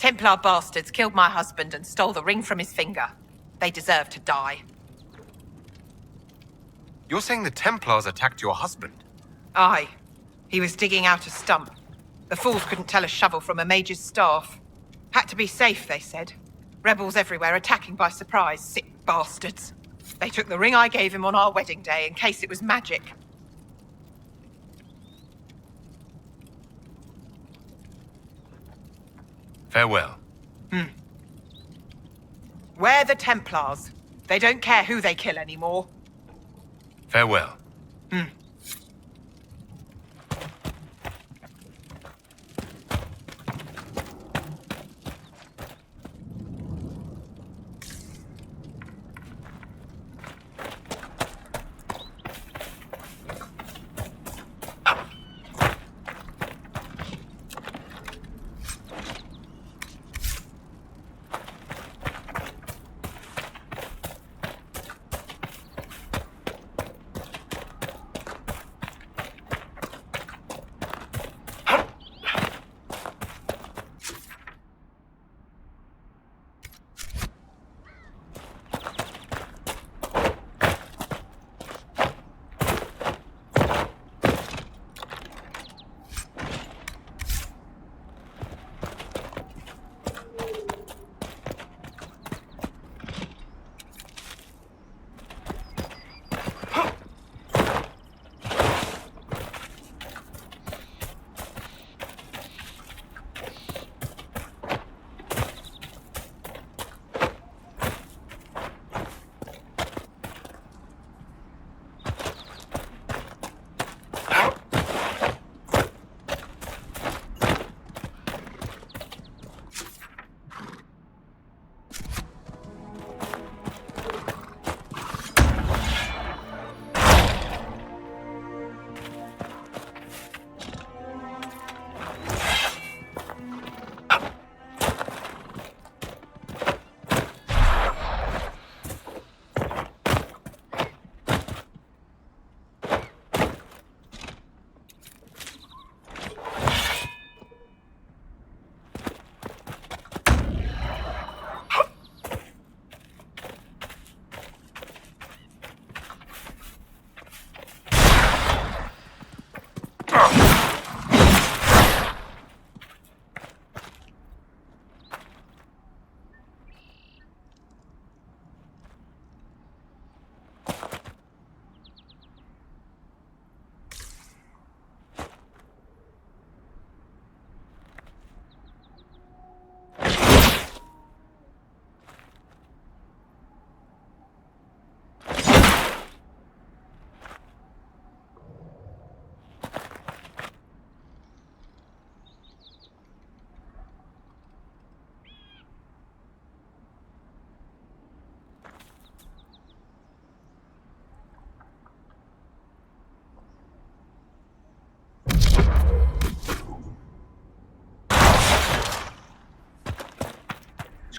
Templar bastards killed my husband and stole the ring from his finger. They deserve to die. You're saying the Templars attacked your husband? Aye. He was digging out a stump. The fools couldn't tell a shovel from a mage's staff. Had to be safe, they said. Rebels everywhere attacking by surprise, sick bastards. They took the ring I gave him on our wedding day in case it was magic. Farewell. We're the Templars. They don't care who they kill anymore. Farewell.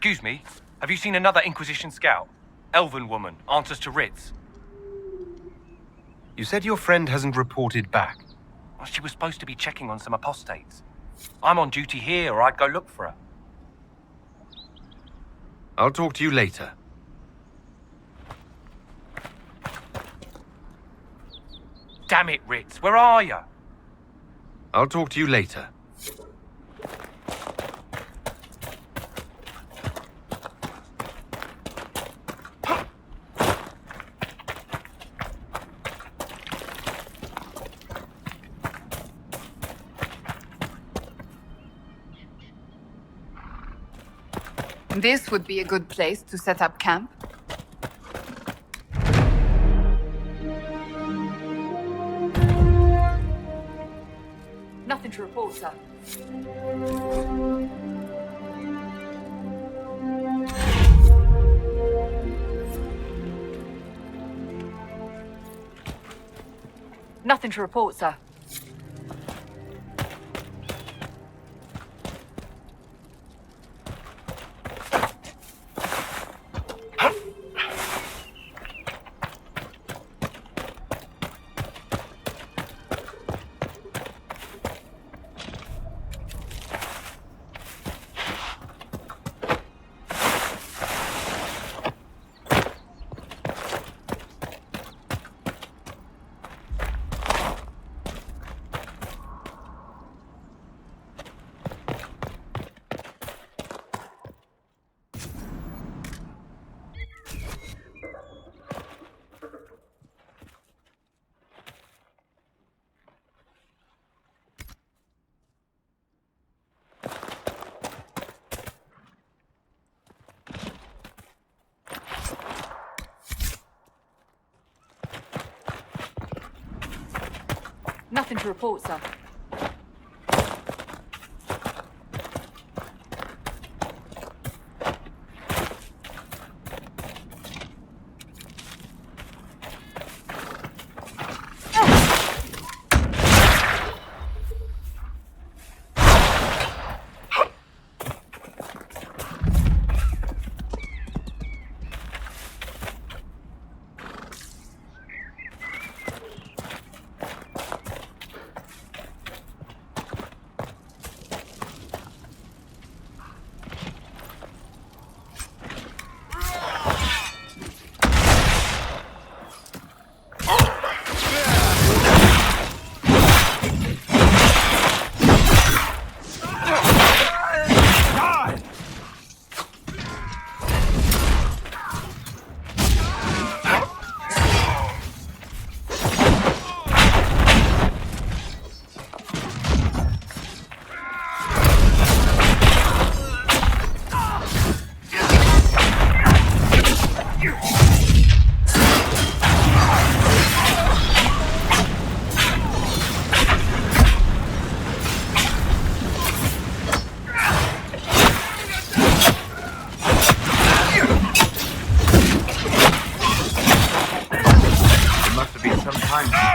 Excuse me, have you seen another Inquisition scout? Elven woman, answers to writs. You said your friend hasn't reported back. Well, she was supposed to be checking on some apostates. I'm on duty here, or I'd go look for her. I'll talk to you later. Damn it, Ritz, where are you? I'll talk to you later. This would be a good place to set up camp. Nothing to report, sir. Nothing to report, sir. Nothing to report, sir.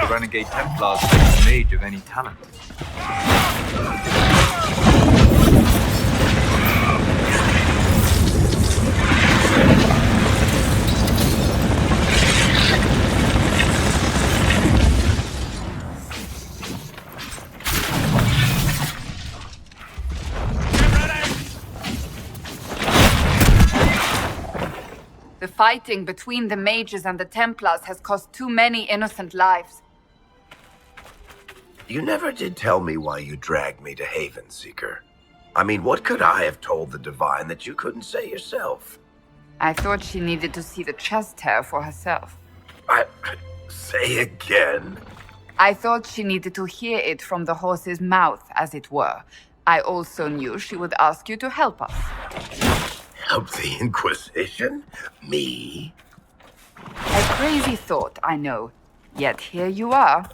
Renegade Templars face a mage of any talent. The fighting between the mages and the Templars has cost too many innocent lives. You never did tell me why you dragged me to Haven, Seeker. I mean, what could I have told the Divine that you couldn't say yourself? I thought she needed to see the chest hair for herself. Say again? I thought she needed to hear it from the horse's mouth, as it were. I also knew she would ask you to help us. Help the Inquisition? Me? A crazy thought, I know. Yet here you are.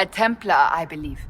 A Templar, I believe.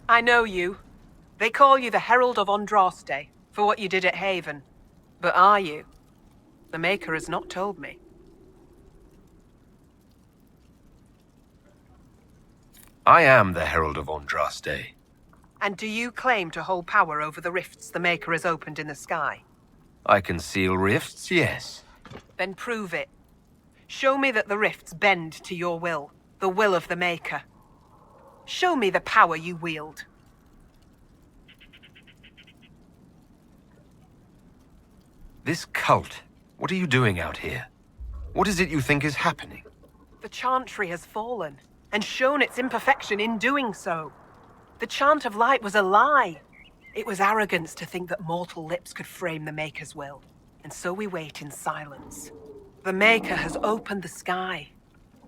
I know you. They call you the Herald of Andraste for what you did at Haven. But are you? The Maker has not told me. I am the Herald of Andraste. And do you claim to hold power over the rifts the Maker has opened in the sky? I can seal rifts, yes. Then prove it. Show me that the rifts bend to your will, the will of the Maker. Show me the power you wield. This cult, what are you doing out here? What is it you think is happening? The Chantry has fallen, and shown its imperfection in doing so. The Chant of Light was a lie. It was arrogance to think that mortal lips could frame the Maker's will, and so we wait in silence. The Maker has opened the sky.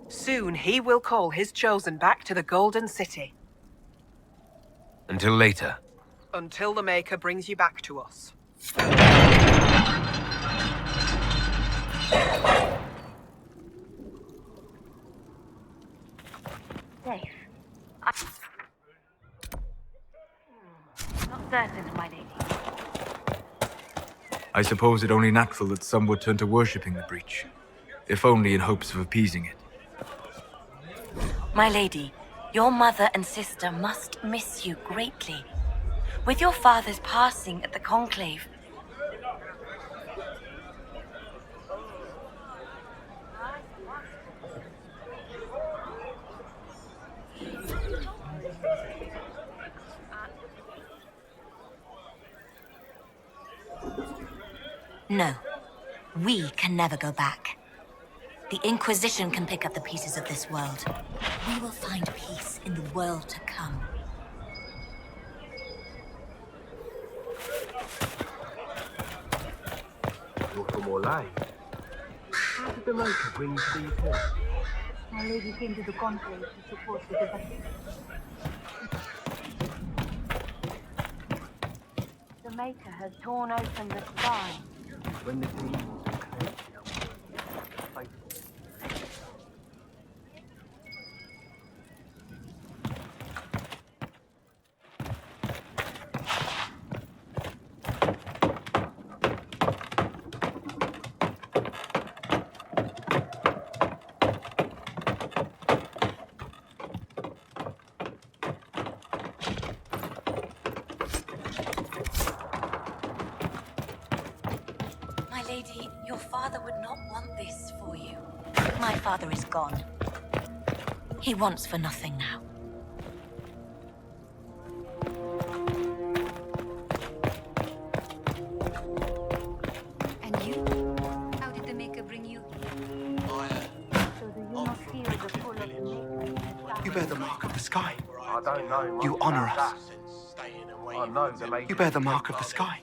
Soon he will call his chosen back to the Golden City. Until later. Until the Maker brings you back to us. Safe. Not certain, my lady. I suppose it only natural that some would turn to worshipping the breach, if only in hopes of appeasing it. My lady, your mother and sister must miss you greatly. With your father's passing at the Conclave, no, we can never go back. The Inquisition can pick up the pieces of this world. We will find peace in the world to come. You're from Orlais. How did the Maker bring you to these hills? My lady came to the Conclave to support the divine. The Maker has torn open the sky. When the demons are cleansed, faithful. My lady, your father would not want this for you. My father is gone. He wants for nothing now. And you? How did the Maker bring you here? So do you not feel the pull of the Maker? You bear the mark of the sky. I don't know. You honor us. I know the Maker. You bear the mark of the sky.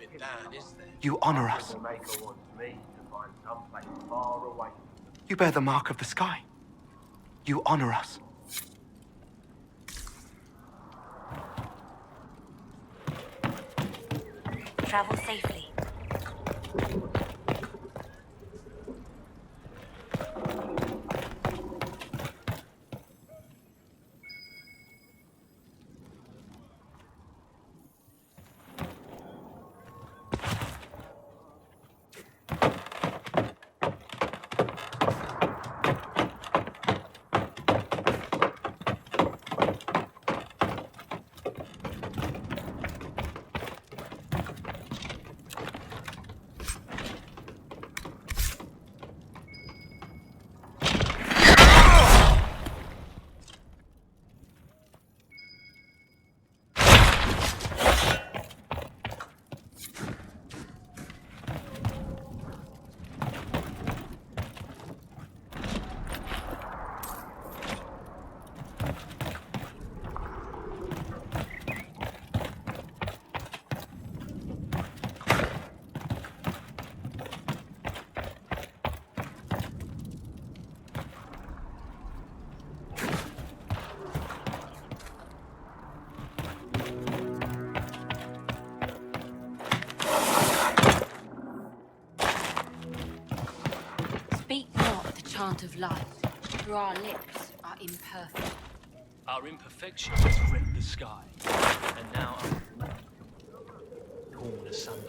You honor us. The Maker wants me to find someplace far away. You bear the mark of the sky. You honor us. Travel safely. chant of life through our lips are imperfect. Our imperfections rent the sky, and now I'm torn asunder.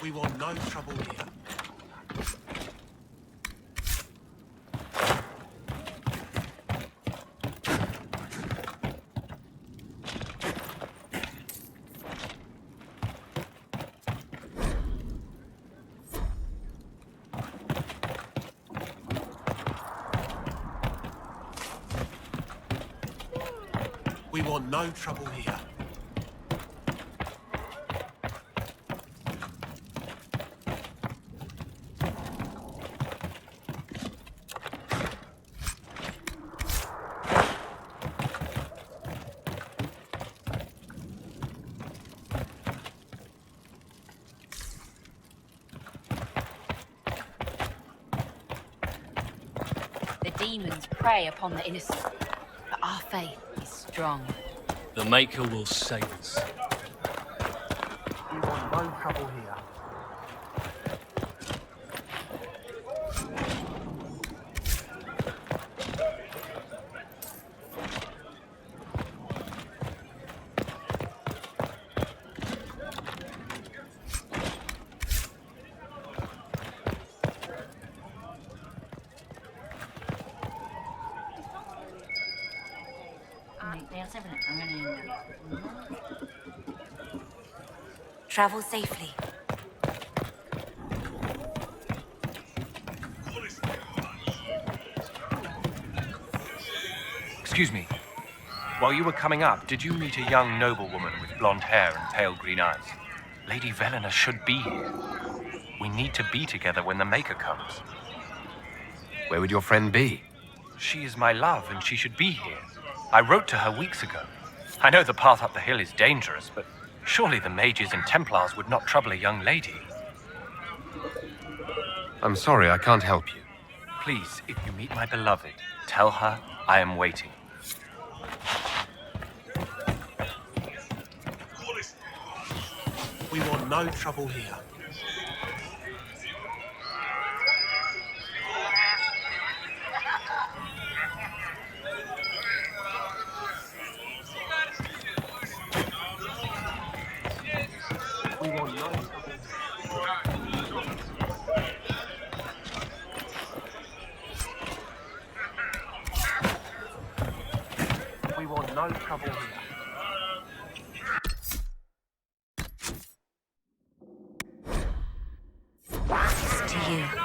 We want no trouble here. We want no trouble here. The demons prey upon the innocent, but our faith is strong. The Maker will save us. We want no trouble here. Travel safely. Excuse me. While you were coming up, did you meet a young noblewoman with blonde hair and pale green eyes? Lady Velena should be here. We need to be together when the Maker comes. Where would your friend be? She is my love, and she should be here. I wrote to her weeks ago. I know the path up the hill is dangerous, but surely the mages and Templars would not trouble a young lady. I'm sorry, I can't help you. Please, if you meet my beloved, tell her I am waiting. We want no trouble here. We want no trouble. We want no trouble here. To you.